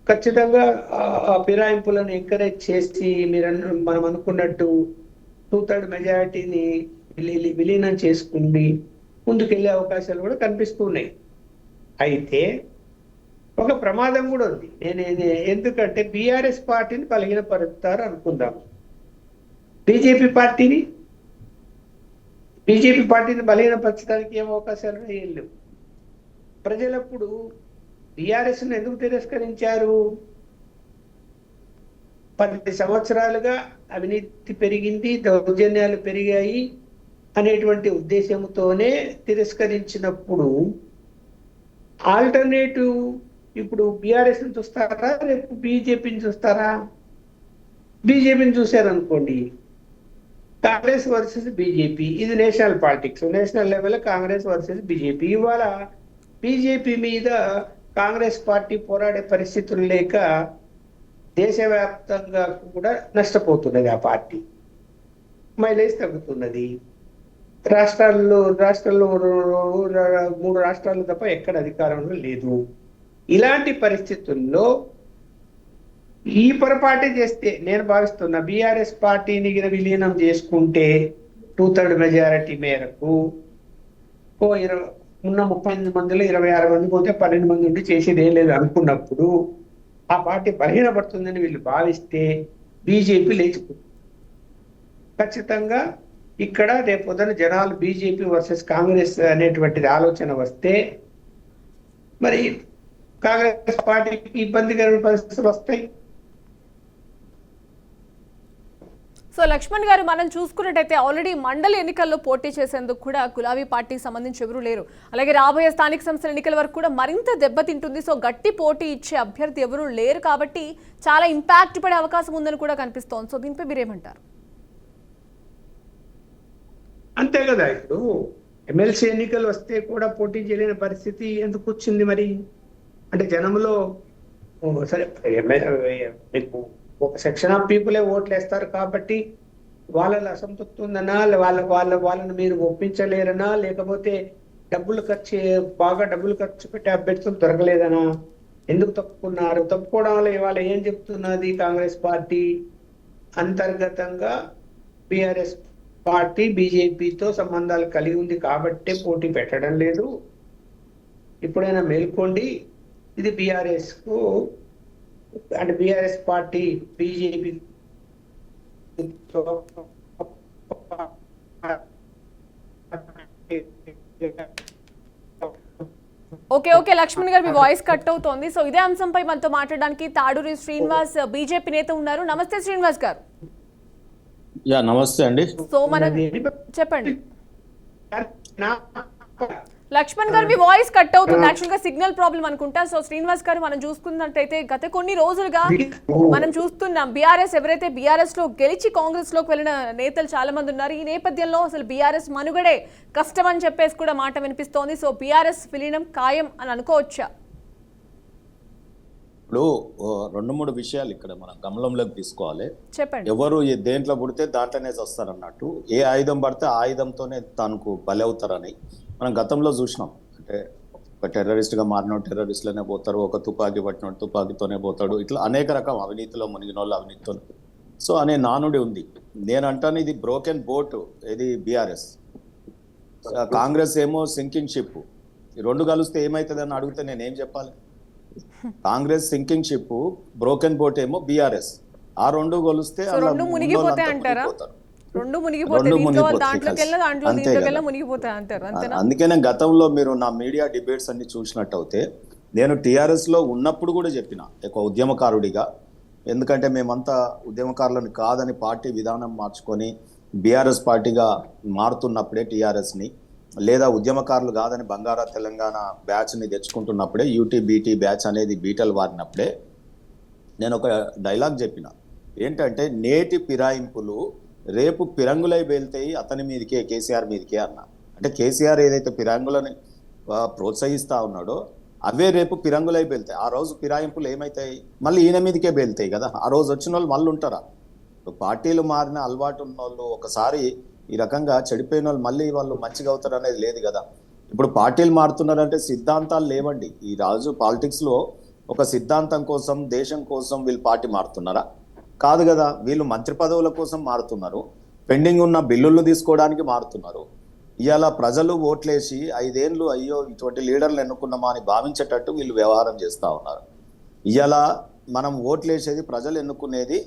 ఖచ్చితంగా ఫిరాయింపులను ఎంకరేజ్ చేసి మనం అనుకున్నట్టు 2/3 మెజారిటీని విలీనం చేసుకుని ముందుకెళ్లే అవకాశాలు కూడా కనిపిస్తున్నాయి. అయితే ఒక ప్రమాదం కూడా ఉంది. ఎందుకంటే బీఆర్ఎస్ పార్టీని బలహీనపరుస్తారు అనుకుందాం, బీజేపీ పార్టీని బీజేపీ పార్టీని బలహీనపరచడానికి ఏం అవకాశాలు లేవు. ప్రజలప్పుడు బీఆర్ఎస్ను ఎందుకు తిరస్కరించారు? 10 సంవత్సరాలుగా అవినీతి పెరిగింది, దౌర్జన్యాలు పెరిగాయి అనేటువంటి ఉద్దేశంతోనే తిరస్కరించినప్పుడు ఆల్టర్నేటివ్ ఇప్పుడు బీఆర్ఎస్ని చూస్తారా, రేపు బీజేపీని చూస్తారా? బీజేపీని చూశారనుకోండి, కాంగ్రెస్ వర్సెస్ బీజేపీ, ఇది national politics. National level Congress versus BJP. ఇవాళ బీజేపీ మీద కాంగ్రెస్ పార్టీ పోరాడే పరిస్థితులు లేక దేశవ్యాప్తంగా కూడా నష్టపోతున్నది ఆ పార్టీ. మైలేజ్ తగ్గుతున్నది. రాష్ట్రాల్లో 3 రాష్ట్రాలు తప్ప ఎక్కడ అధికారంలో లేదు. ఇలాంటి పరిస్థితుల్లో ఈ పొరపాటే చేస్తే నేను భావిస్తున్నా బీఆర్ఎస్ పార్టీని విలీనం చేసుకుంటే 2/3 మెజారిటీ మేరకు ఉన్న 38 మందిలో 26 మంది పోతే 12 మంది ఉండి చేసేది ఏం లేదు అనుకున్నప్పుడు ఆ పార్టీ బలహీనపడుతుందని వీళ్ళు భావిస్తే బీజేపీ లేచిపోతుంది. ఖచ్చితంగా ఇక్కడ రేపు పొద్దున జనాలు బీజేపీ వర్సెస్ కాంగ్రెస్ అనేటువంటిది ఆలోచన వస్తే మరి కాంగ్రెస్ పార్టీకి ఇబ్బందికరమైన పరిస్థితులు వస్తాయి. సో లక్ష్మణ్ గారు, మనం చూసుకున్నట్టయితే ఆల్రెడీ మండలి ఎన్నికల్లో పోటీ చేసేందుకు కూడా గులాబీ పార్టీకి సంబంధించి ఎవరూ లేరు. అలాగే రాబోయే స్థానిక సంస్థల ఎన్నికల వరకు కూడా మరింత దెబ్బతింటుంది. సో గట్టి పోటీ ఇచ్చే అభ్యర్థి ఎవరూ లేరు కాబట్టి చాలా ఇంపాక్ట్ పడే అవకాశం ఉందని కూడా కనిపిస్తోంది. సో దీనిపై మీరేమంటారు? అంతే కదా, ఇప్పుడు ఎమ్మెల్సీ ఎన్నికలు వస్తే కూడా పోటీ చేయలేని పరిస్థితి ఎందుకు వచ్చింది మరి? అంటే జనంలో సరే మీకు ఒక సెక్షన్ ఆఫ్ పీపులే ఓట్లు వేస్తారు కాబట్టి వాళ్ళ అసంతృప్తి ఉందనా, వాళ్ళని మీరు ఒప్పించలేరనా, లేకపోతే బాగా డబ్బులు ఖర్చు పెట్టే అభ్యర్థులు దొరకలేదనా? ఎందుకు తప్పుకున్నారు? తప్పుకోవడం వల్ల ఇవాళ ఏం చెప్తున్నది కాంగ్రెస్ పార్టీ? అంతర్గతంగా బీఆర్ఎస్ పార్టీ బీజేపీతో సంబంధాలు కలిగి ఉంది కాబట్టే పోటీ పెట్టడం లేదు. ఇప్పుడైనా మేల్కోండి. ఇది బీఆర్ఎస్ కు అంటే బీఆర్ఎస్ పార్టీ బీజేపీ ఓకే లక్ష్మణ్ గారు, మీ వాయిస్ కట్ అవుతోంది. సో ఇదే అంశంపై మనతో మాట్లాడడానికి తాడూరి శ్రీనివాస్ బీజేపీ నేత ఉన్నారు. నమస్తే శ్రీనివాస్ గారు. నమస్తే అండి. సో మనం చెప్పండి. లక్ష్మణ్ గారు, మీ వాయిస్ కట్ అవుతుంది. యాక్చువల్ గా సిగ్నల్ ప్రాబ్లం అనుకుంటా. సో శ్రీనివాస్ గారు, మనం చూసుకున్నట్టయితే గత కొన్ని రోజులుగా మనం చూస్తున్నాం బీఆర్ఎస్ ఎవరైతే బీఆర్ఎస్ లో గెలిచి కాంగ్రెస్ లోకి వెళ్ళిన నేతలు చాలా మంది ఉన్నారు. ఈ నేపథ్యంలో అసలు బీఆర్ఎస్ మనుగడే కష్టం అని చెప్పేసి కూడా మాట వినిపిస్తోంది. సో బీఆర్ఎస్ విలీనం ఖాయం అని అనుకోవచ్చా? ఇప్పుడు 2-3 విషయాలు ఇక్కడ మనం గమనంలోకి తీసుకోవాలి. చెప్పండి. ఎవరు దేంట్లో పుడితే దాంట్లోనే వస్తారన్నట్టు, ఏ ఆయుధం పడితే ఆ ఆయుధంతోనే తనకు బలి అవుతారని మనం గతంలో చూసినాం. అంటే ఒక టెర్రరిస్ట్గా మారిన టెర్రరిస్ట్లోనే పోతారు, ఒక తుపాకీ పట్టినోడు తుపాకీతోనే పోతాడు, ఇట్లా అనేక రకం అవినీతిలో మునిగిన వాళ్ళు అవినీతితో. సో అనే నానుడి ఉంది. నేను అంటాను ఇది బ్రోకెన్ బోట్. ఇది బీఆర్ఎస్, కాంగ్రెస్ ఏమో సింకింగ్ షిప్. ఈ రెండు కలిస్తే ఏమవుతుందని అడిగితే నేనేం చెప్పాలి? Congress sinking ship, broken boat ఏమో బీఆర్ఎస్. ఆ రెండు కొలిస్తే అందుకనే గతంలో మీరు నా మీడియా డిబేట్స్ అన్ని చూసినట్టయితే నేను టీఆర్ఎస్ లో ఉన్నప్పుడు కూడా చెప్పిన ఒక ఉద్యమకారుడిగా, ఎందుకంటే మేమంతా ఉద్యమకారులను కాదని పార్టీ విధానం మార్చుకొని బీఆర్ఎస్ పార్టీగా మారుతున్నప్పుడే టీఆర్ఎస్ని, లేదా ఉద్యమకారులు కాదని బంగారా తెలంగాణ బ్యాచ్ని తెచ్చుకుంటున్నప్పుడే, యూటీ బీటీ బ్యాచ్ అనేది బీటలు వారినప్పుడే నేను ఒక డైలాగ్ చెప్పిన. ఏంటంటే నేటి ఫిరాయింపులు రేపు పిరంగులై వెళ్తాయి అతని మీదకే, కేసీఆర్ మీదకే అన్న. అంటే కేసీఆర్ ఏదైతే ఫిరాంగులని ప్రోత్సహిస్తూ ఉన్నాడో అవే రేపు పిరంగులై వెళ్తాయి. ఆ రోజు ఫిరాయింపులు ఏమవుతాయి? మళ్ళీ ఈయన మీదకే వెళ్తాయి కదా. ఆ రోజు వచ్చిన వాళ్ళు మళ్ళీ ఉంటారా? పార్టీలు మారిన అలవాటు ఉన్న వాళ్ళు ఒకసారి ఈ రకంగా చెడిపోయిన వాళ్ళు మళ్ళీ వాళ్ళు మంచిగా అవుతారు అనేది లేదు కదా. ఇప్పుడు పార్టీలు మారుతున్నారంటే సిద్ధాంతాలు లేవండి. ఈ రాజు పాలిటిక్స్లో ఒక సిద్ధాంతం కోసం, దేశం కోసం వీళ్ళు పార్టీ మారుతున్నారా? కాదు కదా. వీళ్ళు మంత్రి పదవుల కోసం మారుతున్నారు, పెండింగ్ ఉన్న బిల్లులు తీసుకోవడానికి మారుతున్నారు. ఇవాళ ప్రజలు ఓట్లేసి 5 ఏళ్ళు అయ్యో ఇటువంటి లీడర్లు ఎన్నుకున్నామా అని భావించేటట్టు వీళ్ళు వ్యవహారం చేస్తూ ఉన్నారు. ఇవాళ మనం ఓట్లు వేసేది ప్రజలు ఎన్నుకునేది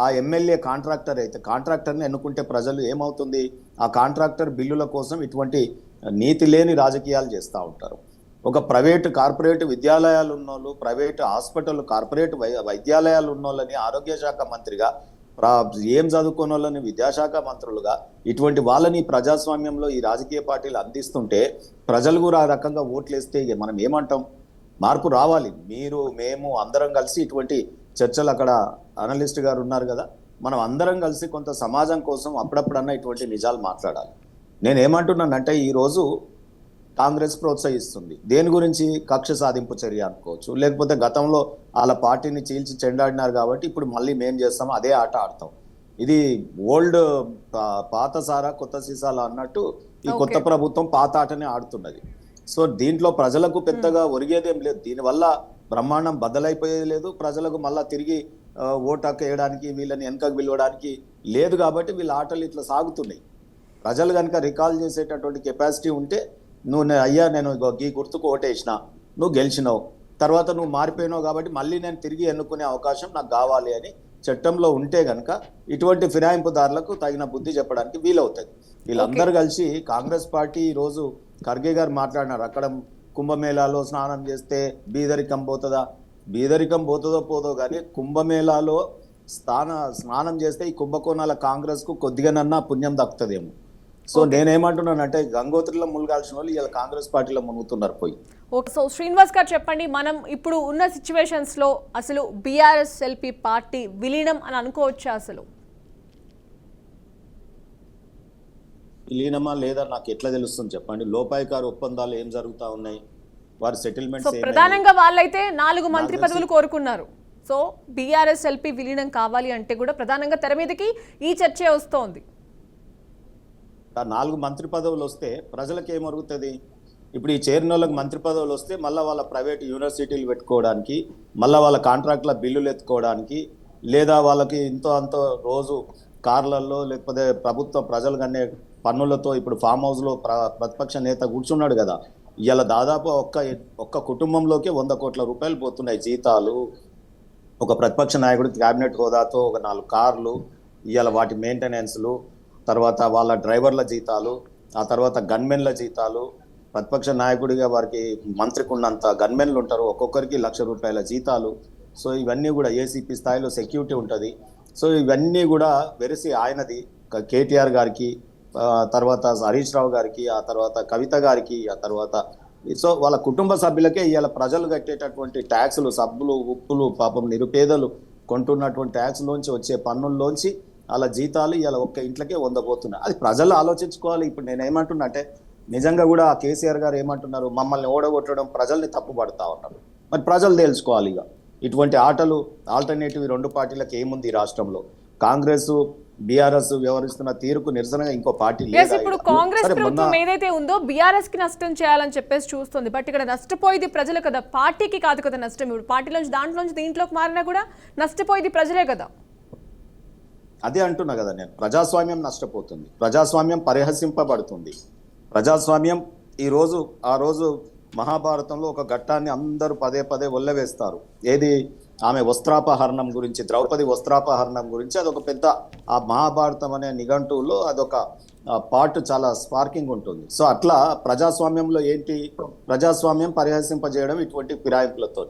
ఆ ఎమ్మెల్యే కాంట్రాక్టర్ అయితే కాంట్రాక్టర్ని ఎన్నుకుంటే ప్రజలు ఏమవుతుంది ఆ కాంట్రాక్టర్ బిల్లుల కోసం ఇటువంటి నీతి లేని రాజకీయాలు చేస్తూ ఉంటారు. ఒక ప్రైవేటు కార్పొరేట్ విద్యాలయాలు ఉన్నోళ్ళు, ప్రైవేటు హాస్పిటల్, కార్పొరేట్ వైద్యాలయాలు ఉన్నోళ్ళని ఆరోగ్య శాఖ మంత్రిగా, ఏం చదువుకున్న వాళ్ళని విద్యాశాఖ మంత్రులుగా ఇటువంటి వాళ్ళని ప్రజాస్వామ్యంలో ఈ రాజకీయ పార్టీలు అందిస్తుంటే ప్రజలు కూడా ఆ రకంగా ఓట్లు వేస్తే మనం ఏమంటాం? మార్పు రావాలి. మీరు మేము అందరం కలిసి ఇటువంటి చర్చలు, అక్కడ అనలిస్ట్ గారు ఉన్నారు కదా, మనం అందరం కలిసి కొంత సమాజం కోసం అప్పుడప్పుడన్నా ఇటువంటి నిజాలు మాట్లాడాలి. నేను ఏమంటున్నానంటే ఈరోజు కాంగ్రెస్ ప్రోత్సహిస్తుంది దేని గురించి? కక్ష సాధింపు చర్య అనుకోవచ్చు, లేకపోతే గతంలో వాళ్ళ పార్టీని చీల్చి చెండాడినారు కాబట్టి ఇప్పుడు మళ్ళీ మేం చేస్తాం అదే ఆట ఆడతాం. ఇది ఓల్డ్ పాత సారా కొత్త సీసాలు అన్నట్టు ఈ కొత్త ప్రభుత్వం పాత ఆటనే ఆడుతున్నది. సో దీంట్లో ప్రజలకు పెద్దగా ఒరిగేదేం లేదు, దీనివల్ల బ్రహ్మాండం బద్దలైపోయేది లేదు, ప్రజలకు మళ్ళా తిరిగి ఓటు హక్కు వేయడానికి వీళ్ళని వెనకకు పిలవడానికి లేదు. కాబట్టి వీళ్ళ ఆటలు ఇట్లా సాగుతున్నాయి. ప్రజలు కనుక రికాల్ చేసేటటువంటి కెపాసిటీ ఉంటే అయ్యా నేను ఈ గుర్తుకు ఓటేసిన, నువ్వు గెలిచినావు, తర్వాత నువ్వు మారిపోయినావు కాబట్టి మళ్ళీ నేను తిరిగి ఎన్నుకునే అవకాశం నాకు కావాలి అని చట్టంలో ఉంటే గనక ఇటువంటి ఫిరాయింపుదారులకు తగిన బుద్ధి చెప్పడానికి వీలవుతుంది. వీళ్ళందరూ కలిసి కాంగ్రెస్ పార్టీ ఈరోజు ఖర్గే గారు మాట్లాడినారు, అక్కడ కుంభమేళాలో స్నానం చేస్తే బీదరికం పోతుందా? బీదరికం పోతుందో పోదో కానీ కుంభమేళాలో స్నానం చేస్తే ఈ కుంభకోణాల కాంగ్రెస్కు కొద్దిగానన్నా పుణ్యం దక్కుతుందేమో. సో నేనేమంటున్నానంటే గంగోత్రిలో మునగాల్సిన వాళ్ళు ఇలా కాంగ్రెస్ పార్టీలో మునుగుతున్నారు పోయి. ఓకే, సో శ్రీనివాస్ గారు చెప్పండి, మనం ఇప్పుడు ఉన్న సిచ్యువేషన్స్ లో అసలు బీఆర్ఎస్ ఎల్పీ పార్టీ విలీనం అని అనుకోవచ్చా? అసలు విలీనమా లేదా నాకు ఎట్లా తెలుస్తుంది చెప్పండి? లోపాయికారు ఒప్పందాలు ఏం జరుగుతా ఉన్నాయి, వారి సో సెటిల్మెంట్స్ ప్రధానంగా వాళ్ళైతే 4 మంత్రి పదవులు కోరుకున్నారు. సో బీఆర్ఎస్ ఎల్పీ విలీనం కావాలి అంటే కూడా ప్రధానంగా తెర మీదకి ఈ చర్చే వస్తోంది. 4 మంత్రి పదవులు వస్తే ప్రజలకు ఏమరుగుతుంది? ఇప్పుడు ఈ చేరిన వాళ్ళకి మంత్రి పదవులు వస్తే మళ్ళీ వాళ్ళ ప్రైవేట్ యూనివర్సిటీలు పెట్టుకోవడానికి, మళ్ళీ వాళ్ళ కాంట్రాక్ట్ల బిల్లులు ఎత్తుకోవడానికి, లేదా వాళ్ళకి ఇంతో అంతో రోజు కార్లలో లేకపోతే ప్రభుత్వ ప్రజలు కనే పన్నులతో ఇప్పుడు ఫామ్ హౌస్లో ప్రతిపక్ష నేత కూర్చున్నాడు కదా, ఇలా దాదాపు ఒక్క కుటుంబంలోకి 100 కోట్ల రూపాయలు పోతున్నాయి జీతాలు. ఒక ప్రతిపక్ష నాయకుడికి క్యాబినెట్ హోదాతో ఒక 4 కార్లు, ఇవాళ వాటి మెయింటెనెన్స్లు, తర్వాత వాళ్ళ డ్రైవర్ల జీతాలు, ఆ తర్వాత గన్మెన్ల జీతాలు, ప్రతిపక్ష నాయకుడిగా వారికి మంత్రికి ఉన్నంత గన్మెన్లు ఉంటారు, ఒక్కొక్కరికి 1,00,000 రూపాయల జీతాలు. సో ఇవన్నీ కూడా ఏసీపీ స్థాయిలో సెక్యూరిటీ ఉంటుంది. సో ఇవన్నీ కూడా వెరసి ఆయనది కేటీఆర్ గారికి, తర్వాత హరీష్ రావు గారికి, ఆ తర్వాత కవిత గారికి, ఆ తర్వాత సో వాళ్ళ కుటుంబ సభ్యులకే ఇవాళ ప్రజలు కట్టేటటువంటి ట్యాక్సులు, సబ్బులు, ఉప్పులు, పాపం నిరుపేదలు కొంటున్నటువంటి ట్యాక్స్లోంచి వచ్చే పన్నుల్లోంచి అలా జీతాలు ఇలా ఒక్క ఇంట్లోకే 100 పోతున్నాయి. అది ప్రజలు ఆలోచించుకోవాలి. ఇప్పుడు నేను ఏమంటున్నా అంటే నిజంగా కూడా కేసీఆర్ గారు ఏమంటున్నారు, మమ్మల్ని ఓడగొట్టడం ప్రజల్ని తప్పు పడతా ఉన్నారు. మరి ప్రజలు తెలుసుకోవాలి ఇక ఇటువంటి ఆటలు ఆల్టర్నేటివ్ 2 పార్టీలకు ఏముంది ఈ రాష్ట్రంలో? కాంగ్రెస్ బీఆర్ఎస్ వ్యవహరిస్తున్న తీరుకు నిరసనగా ఇంకో పార్టీ లేదు. ఇప్పుడు కాంగ్రెస్ ప్రభుత్వం ఏదైతే ఉందో బీఆర్ఎస్ కి నష్టం చేయాలని చెప్పేసి చూస్తుంది. బట్ ఇక్కడ నష్టపోయేది ప్రజలు కదా, పార్టీకి కాదు కదా నష్టం. ఇప్పుడు పార్టీలోంచి దాంట్లోంచి దీంట్లోకి మారినా కూడా నష్టపోయేది ప్రజలే కదా. అదే అంటున్నా కదా నేను, ప్రజాస్వామ్యం నష్టపోతుంది, ప్రజాస్వామ్యం పరిహసింపబడుతుంది. ప్రజాస్వామ్యం ఆ రోజు మహాభారతంలో ఒక ఘట్టాన్ని అందరూ పదే పదే ఒల్లవేస్తారు. ఏది? ఆమె వస్త్రాపహరణం గురించి, ద్రౌపది వస్త్రాపహరణం గురించి. అదొక పెద్ద ఆ మహాభారతం అనే నిఘంటువులో అదొక పార్ట్ చాలా స్పార్కింగ్ ఉంటుంది. సో అట్లా ప్రజాస్వామ్యంలో ఏంటి? ప్రజాస్వామ్యం పరిహసింపజేయడం ఇటువంటి ఫిరాయింపులతో.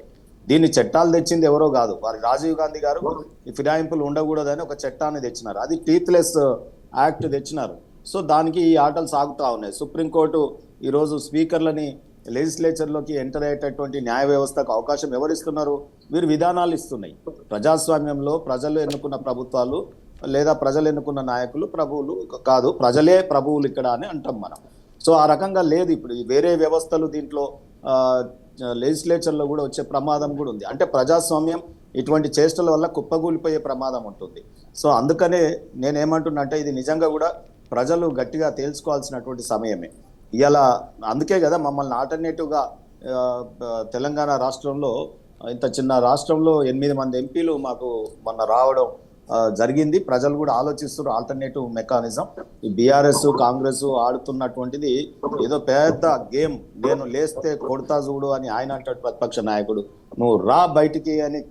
దీన్ని చట్టాలు తెచ్చింది ఎవరో కాదు, వారి రాజీవ్ గాంధీ గారు ఈ ఫిరాయింపులు ఉండకూడదని ఒక చట్టాన్ని తెచ్చినారు. అది టీత్లెస్ యాక్ట్ తెచ్చినారు. సో దానికి ఈ ఆటలు సాగుతూ ఉన్నాయి. సుప్రీంకోర్టు ఈరోజు స్పీకర్లని లెజిస్లేచర్లోకి ఎంటర్ అయ్యేటటువంటి న్యాయ వ్యవస్థకు అవకాశం ఎవరిస్తున్నారు? వీరు విధానాలు ఇస్తున్నాయి. ప్రజాస్వామ్యంలో ప్రజలు ఎన్నుకున్న ప్రభుత్వాలు లేదా ప్రజలు ఎన్నుకున్న నాయకులు ప్రభువులు కాదు, ప్రజలే ప్రభువులు ఇక్కడ అని అంటాం మనం. సో ఆ రకంగా లేదు. ఇప్పుడు వేరే వ్యవస్థలు దీంట్లో లెజిస్లేచర్లో కూడా వచ్చే ప్రమాదం కూడా ఉంది. అంటే ప్రజాస్వామ్యం ఇటువంటి చేష్టల వల్ల కుప్పగూలిపోయే ప్రమాదం ఉంటుంది. సో అందుకనే నేనేమంటున్నా అంటే ఇది నిజంగా కూడా ప్రజలు గట్టిగా తేల్చుకోవాల్సినటువంటి సమయమే ఇవాళ. అందుకే కదా మమ్మల్ని ఆల్టర్నేటివ్గా తెలంగాణ రాష్ట్రంలో, ఇంత చిన్న రాష్ట్రంలో 8 మంది ఎంపీలు మాకు మొన్న రావడం, జరిగింది. ప్రజలు కూడా ఆలోచిస్తున్నారు ఆల్టర్నేటివ్ మెకానిజం. ఈ బీఆర్ఎస్ కాంగ్రెస్ ఆడుతున్నటువంటిది ఏదో పెద్ద గేమ్, నేను లేస్తే కొడతా చూడు అని ఆయన అంటాడు ప్రతిపక్ష నాయకుడు, నువ్వు రా బయటికి అని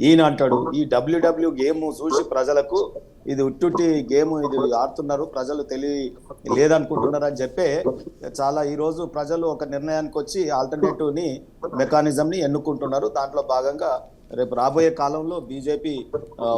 ఈయన అంటాడు. ఈ డబ్ల్యూడబ్ల్యూ గేమ్ చూసి ప్రజలకు ఇది ఉట్టుట్టి గేమ్, ఇది ఆడుతున్నారు, ప్రజలు లేదనుకుంటున్నారు అని చెప్పే చాలా ఈ రోజు ప్రజలు ఒక నిర్ణయానికి వచ్చి ఆల్టర్నేటివ్ ని మెకానిజం ని ఎన్నుకుంటున్నారు. దాంట్లో భాగంగా రేపు రాబోయే కాలంలో బీజేపీ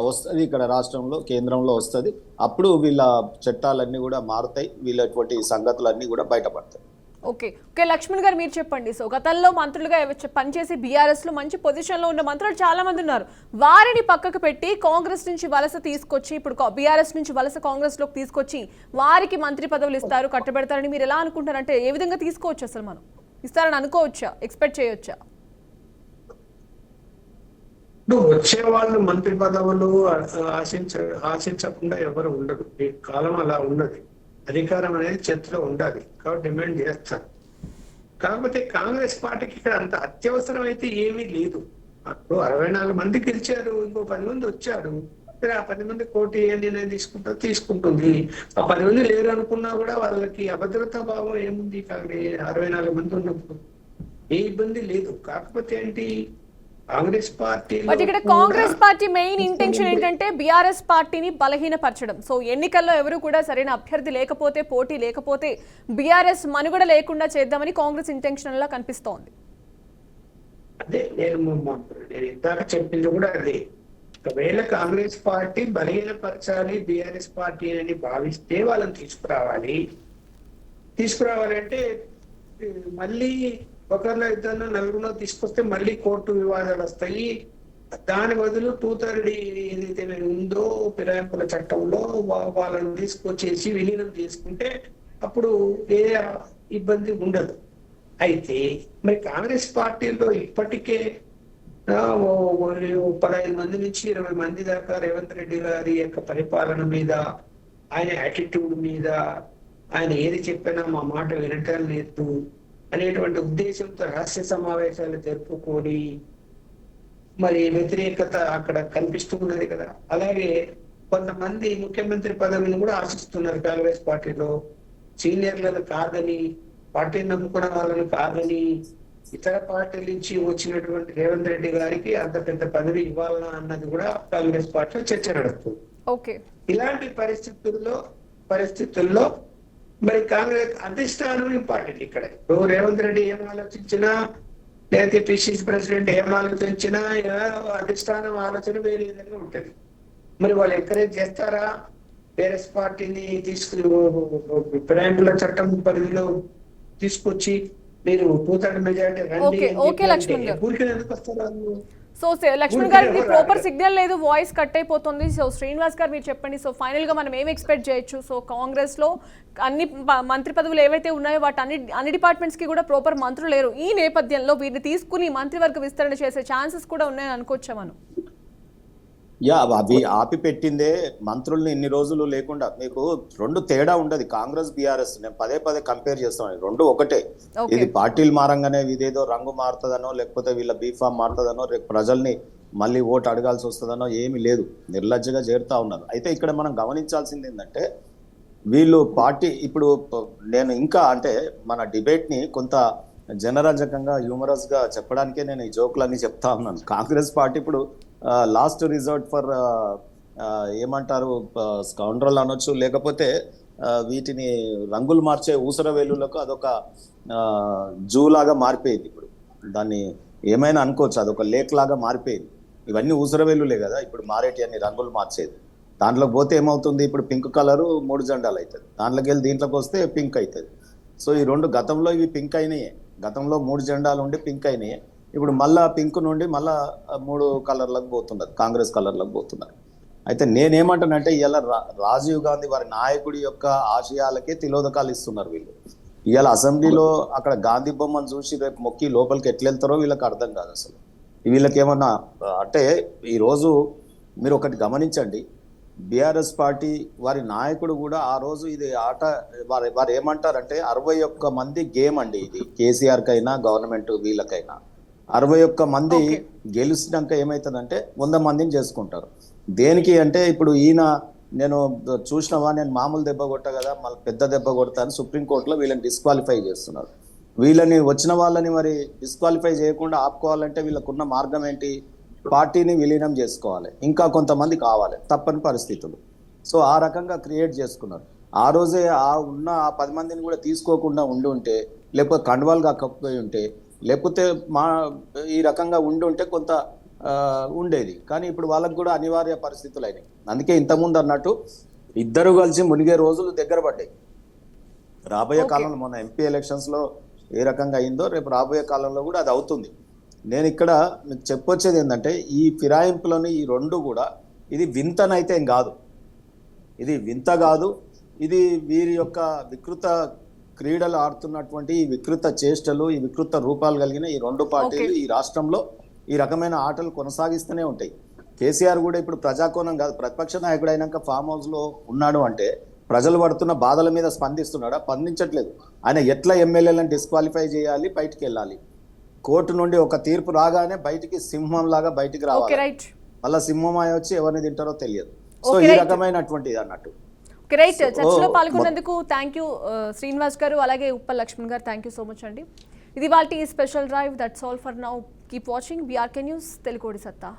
వస్తుంది, ఇక్కడ రాష్ట్రంలో కేంద్రంలో వస్తుంది. అప్పుడు వీళ్ళ చట్టాలన్నీ కూడా మారుతాయి, వీళ్ళటువంటి సంగతులన్నీ కూడా బయటపడతాయి. ఓకే లక్ష్మణ్ గారు మీరు చెప్పండి. సో గతంలో మంత్రులుగా పనిచేసి బీఆర్ఎస్ లో మంచి పొజిషన్ లో ఉన్న మంత్రులు చాలా మంది ఉన్నారు. వారిని పక్కకు పెట్టి కాంగ్రెస్ నుంచి వలస తీసుకొచ్చి, ఇప్పుడు బీఆర్ఎస్ నుంచి వలస కాంగ్రెస్ లోకి తీసుకొచ్చి వారికి మంత్రి పదవులు ఇస్తారు, కట్టబెడతారని మీరు ఎలా అనుకుంటారంటే ఏ విధంగా తీసుకోవచ్చు? అసలు మనం ఇస్తారని అనుకోవచ్చా, ఎక్స్పెక్ట్ చేయొచ్చా? వచ్చే వాళ్ళు మంత్రి పదవులు ఆశించకుండా ఎవరు ఉండరు. ఈ కాలం అలా ఉన్నది. అధికారం అనేది చేతిలో ఉండాలి కాబట్టి డిమాండ్ చేస్తారు. కాకపోతే కాంగ్రెస్ పార్టీకి ఇక్కడ అంత అత్యవసరం అయితే ఏమీ లేదు. అప్పుడు 64 మంది గెలిచారు, ఇంకో 10 మంది వచ్చారు. ఆ 10 మంది కోటి నిర్ణయం తీసుకుంటుంది. ఆ 10 మంది లేరు అనుకున్నా కూడా వాళ్ళకి అభద్రతా భావం ఏముంది? కాంగ్రెస్ 64 మంది ఉన్నప్పుడు ఏ ఇబ్బంది లేదు. కాకపోతే ఏంటి, కాంగ్రెస్ పార్టీ బట్ ఇక్కడ కాంగ్రెస్ పార్టీ మెయిన్ ఇంటెన్షన్ ఏంటంటే బీఆర్ఎస్ పార్టీని బలహీనపరచడం. సో ఎన్నికల్లో ఎవరు కూడా సరైన అభ్యర్థి లేకపోతే, పోటీ లేకపోతే బీఆర్ఎస్ మనుగడ లేకుండా చేద్దామని కాంగ్రెస్ ఇంటెన్షన్ లా కనిపిస్తోంది. అదే నేను ఇందాక చెప్పింది కూడా అదే. ఒకవేళ కాంగ్రెస్ పార్టీ బలహీనపరచాలి బీఆర్ఎస్ పార్టీ అని భావిస్తే వాళ్ళని తీసుకురావాలంటే మళ్ళీ ఒకరిలో ఇద్దరు నలుగురిలో తీసుకొస్తే మళ్ళీ కోర్టు వివాదాలు వస్తాయి. దాని బదులు 230 ఏదైతే ఉందో ఫిరాయింపుల చట్టంలో వాళ్ళని తీసుకొచ్చేసి విలీనం చేసుకుంటే అప్పుడు ఏ ఇబ్బంది ఉండదు. అయితే మరి కాంగ్రెస్ పార్టీలో ఇప్పటికే 15 మంది నుంచి 20 మంది దాకా రేవంత్ రెడ్డి గారి యొక్క పరిపాలన మీద, ఆయన యాటిట్యూడ్ మీద, ఆయన ఏది చెప్పినా మా మాట వినటం లేదు అనేటువంటి ఉద్దేశంతో రహస్య సమావేశాలు జరుపుకొని మరి వ్యతిరేకత అక్కడ కనిపిస్తున్నది కదా. అలాగే కొంతమంది ముఖ్యమంత్రి పదవిని కూడా ఆశిస్తున్నారు కాంగ్రెస్ పార్టీలో. సీనియర్లను కాదని, పార్టీని నమ్ముకున్న వాళ్ళని కాదని, ఇతర పార్టీల నుంచి వచ్చినటువంటి రేవంత్ రెడ్డి గారికి అంత పెద్ద పదవి ఇవ్వాలన్నా అన్నది కూడా కాంగ్రెస్ పార్టీలో చర్చ నడుస్తుంది. ఇలాంటి పరిస్థితుల్లో మరి కాంగ్రెస్ అధిష్టానం ఇంపార్టెంట్ ఇక్కడ. రేవంత్ రెడ్డి ఏం ఆలోచించినా, లేకపోతే పిసిసి ప్రెసిడెంట్ ఏం ఆలోచించినా అధిష్టానం ఆలోచన వేరే విధంగా ఉంటది. మరి వాళ్ళు ఎంకరేజ్ చేస్తారా బీఆర్ఎస్ పార్టీని ఫిరాయింపుల చట్టం పరిధిలో తీసుకొచ్చి మీరు 230 మెజారిటీ రండి ఊరికి ఎందుకు వస్తారు? సో లక్ష్మణ్ గారికి ప్రాపర్ సిగ్నల్ లేదు, వాయిస్ కట్ అయిపోతుంది. సో శ్రీనివాస్ గారు మీరు చెప్పండి. సో ఫైనల్ గా మనం ఏం ఎక్స్పెక్ట్ చేయొచ్చు? సో కాంగ్రెస్ లో అన్ని మంత్రి పదవులు ఏవైతే ఉన్నాయో వాటి అన్ని డిపార్ట్మెంట్స్ కి కూడా ప్రాపర్ మంత్రులు లేరు. ఈ నేపథ్యంలో వీరిని తీసుకుని మంత్రివర్గ విస్తరణ చేసే ఛాన్సెస్ కూడా ఉన్నాయని అనుకోవచ్చా మనం? అవి ఆపి పెట్టిందే మంత్రుల్ని ఇన్ని రోజులు లేకుండా. మీకు 2 తేడా ఉండదు కాంగ్రెస్ బీఆర్ఎస్. నేను పదే కంపేర్ చేస్తాను, 2 ఒకటే. ఇది పార్టీలు మారంగానే ఇదేదో రంగు మారుతుందనో, లేకపోతే వీళ్ళ బీఫామ్ మారుతుందనో, రేపు ప్రజల్ని మళ్ళీ ఓటు అడగాల్సి వస్తుందనో ఏమీ లేదు. నిర్లజ్జగా చేరుతా ఉన్నారు. అయితే ఇక్కడ మనం గమనించాల్సింది ఏంటంటే వీళ్ళు పార్టీ ఇప్పుడు నేను ఇంకా అంటే మన డిబేట్ని కొంత జనరంజకంగా హ్యూమరస్ గా చెప్పడానికే నేను ఈ జోకులన్నీ చెప్తా ఉన్నాను. కాంగ్రెస్ పార్టీ ఇప్పుడు లాస్ట్ రిజార్ట్ ఫర్ ఏమంటారు స్కౌండ్రల్ అనొచ్చు, లేకపోతే వీటిని రంగులు మార్చే ఊసర వేలులకు అదొక జూ లాగా మారిపోయింది. ఇప్పుడు దాన్ని ఏమైనా అనుకోవచ్చు, అదొక లేక్ లాగా మారిపోయింది. ఇవన్నీ ఊసర వేలులే కదా ఇప్పుడు మారేటి అన్ని రంగులు మార్చేది. దాంట్లోకి పోతే ఏమవుతుంది, ఇప్పుడు పింక్ కలరు 3 జెండాలు అవుతుంది, దాంట్లోకి వెళ్ళి దీంట్లోకి వస్తే పింక్ అవుతుంది. సో ఈ 2 గతంలో ఇవి పింక్ అయినాయి, గతంలో 3 జెండాలు ఉండి పింక్ అయినాయి. ఇప్పుడు మళ్ళా పింక్ నుండి మళ్ళా 3 కలర్లకు పోతున్నారు, కాంగ్రెస్ కలర్లకు పోతున్నారు. అయితే నేనేమంటానంటే ఇలా రాజీవ్ గాంధీ వారి నాయకుడి యొక్క ఆశయాలకే తిలోదకాలు ఇస్తున్నారు వీళ్ళు. ఇవాళ అసెంబ్లీలో అక్కడ గాంధీ బొమ్మను చూసి రేపు మొక్కి లోపలికి ఎట్లెళ్తారో వీళ్ళకి అర్థం కాదు అసలు. వీళ్ళకి ఏమన్నా అంటే ఈరోజు మీరు ఒకటి గమనించండి, బీఆర్ఎస్ పార్టీ వారి నాయకుడు కూడా ఆ రోజు ఇది ఆట వారు ఏమంటారంటే 61 మంది గేమ్ అండి ఇది. కేసీఆర్ కైనా గవర్నమెంట్ వీళ్ళకైనా 61 మంది గెలిచినాక ఏమవుతుందంటే 100 మందిని చేసుకుంటారు. దేనికి అంటే ఇప్పుడు ఈయన నేను చూసినవా, నేను మామూలు దెబ్బ కొట్ట కదా, మళ్ళీ పెద్ద దెబ్బ కొడతా అని సుప్రీంకోర్టులో వీళ్ళని డిస్క్వాలిఫై చేస్తున్నారు. వీళ్ళని వచ్చిన వాళ్ళని మరి డిస్క్వాలిఫై చేయకుండా ఆపుకోవాలంటే వీళ్ళకున్న మార్గం ఏంటి? పార్టీని విలీనం చేసుకోవాలి, ఇంకా కొంతమంది కావాలి, తప్పని పరిస్థితులు. సో ఆ రకంగా క్రియేట్ చేసుకున్నారు. ఆ రోజే ఉన్న 10 మందిని కూడా తీసుకోకుండా ఉండి ఉంటే, లేకపోతే కండువాలుగా కప్పిపోయి ఉంటే, లేకపోతే ఈ రకంగా ఉండి ఉంటే కొంత ఉండేది. కానీ ఇప్పుడు వాళ్ళకు కూడా అనివార్య పరిస్థితులు అయినాయి. అందుకే ఇంతకుముందు అన్నట్టు ఇద్దరు కలిసి మునిగే రోజులు దగ్గర పడ్డాయి. రాబోయే కాలంలో మొన్న ఎంపీ ఎలక్షన్స్ లో ఏ రకంగా అయిందో రేపు రాబోయే కాలంలో కూడా అది అవుతుంది. నేను ఇక్కడ మీకు చెప్పొచ్చేది ఏంటంటే, ఈ ఫిరాయింపులోని ఈ రెండు కూడా ఇది వింతనైతే ఏం కాదు, ఇది వింత కాదు. ఇది వీరి యొక్క వికృత క్రీడలు ఆడుతున్నటువంటి ఈ వికృత చేష్టలు, ఈ వికృత రూపాలు కలిగిన ఈ రెండు పార్టీలు ఈ రాష్ట్రంలో ఈ రకమైన ఆటలు కొనసాగిస్తూనే ఉంటాయి. కేసీఆర్ కూడా ఇప్పుడు ప్రజాకోణం కాదు, ప్రతిపక్ష నాయకుడు అయినాక ఫామ్ హౌస్ లో ఉన్నాడు అంటే ప్రజలు పడుతున్న బాధల మీద స్పందిస్తున్నాడా? స్పందించట్లేదు. ఆయన ఎట్లా ఎమ్మెల్యేలను డిస్క్వాలిఫై చేయాలి, బయటికి వెళ్ళాలి, కోర్టు నుండి ఒక తీర్పు రాగానే బయటికి సింహం లాగా బయటికి రావాలి, మళ్ళా సింహమాయ వచ్చి ఎవరిని తింటారో తెలియదు. సో ఈ రకమైనటువంటిది అన్నట్టు. రైట్, చర్చలో పాల్గొన్నందుకు థ్యాంక్ యూ శ్రీనివాస్ గారు, అలాగే ఉప్పల్ లక్ష్మణ్ గారు, థ్యాంక్ యూ సో మచ్ అండి. ఇది వాల్టి special drive. That's all for now. Keep watching BRK news, తెలుగుడి సత్తా.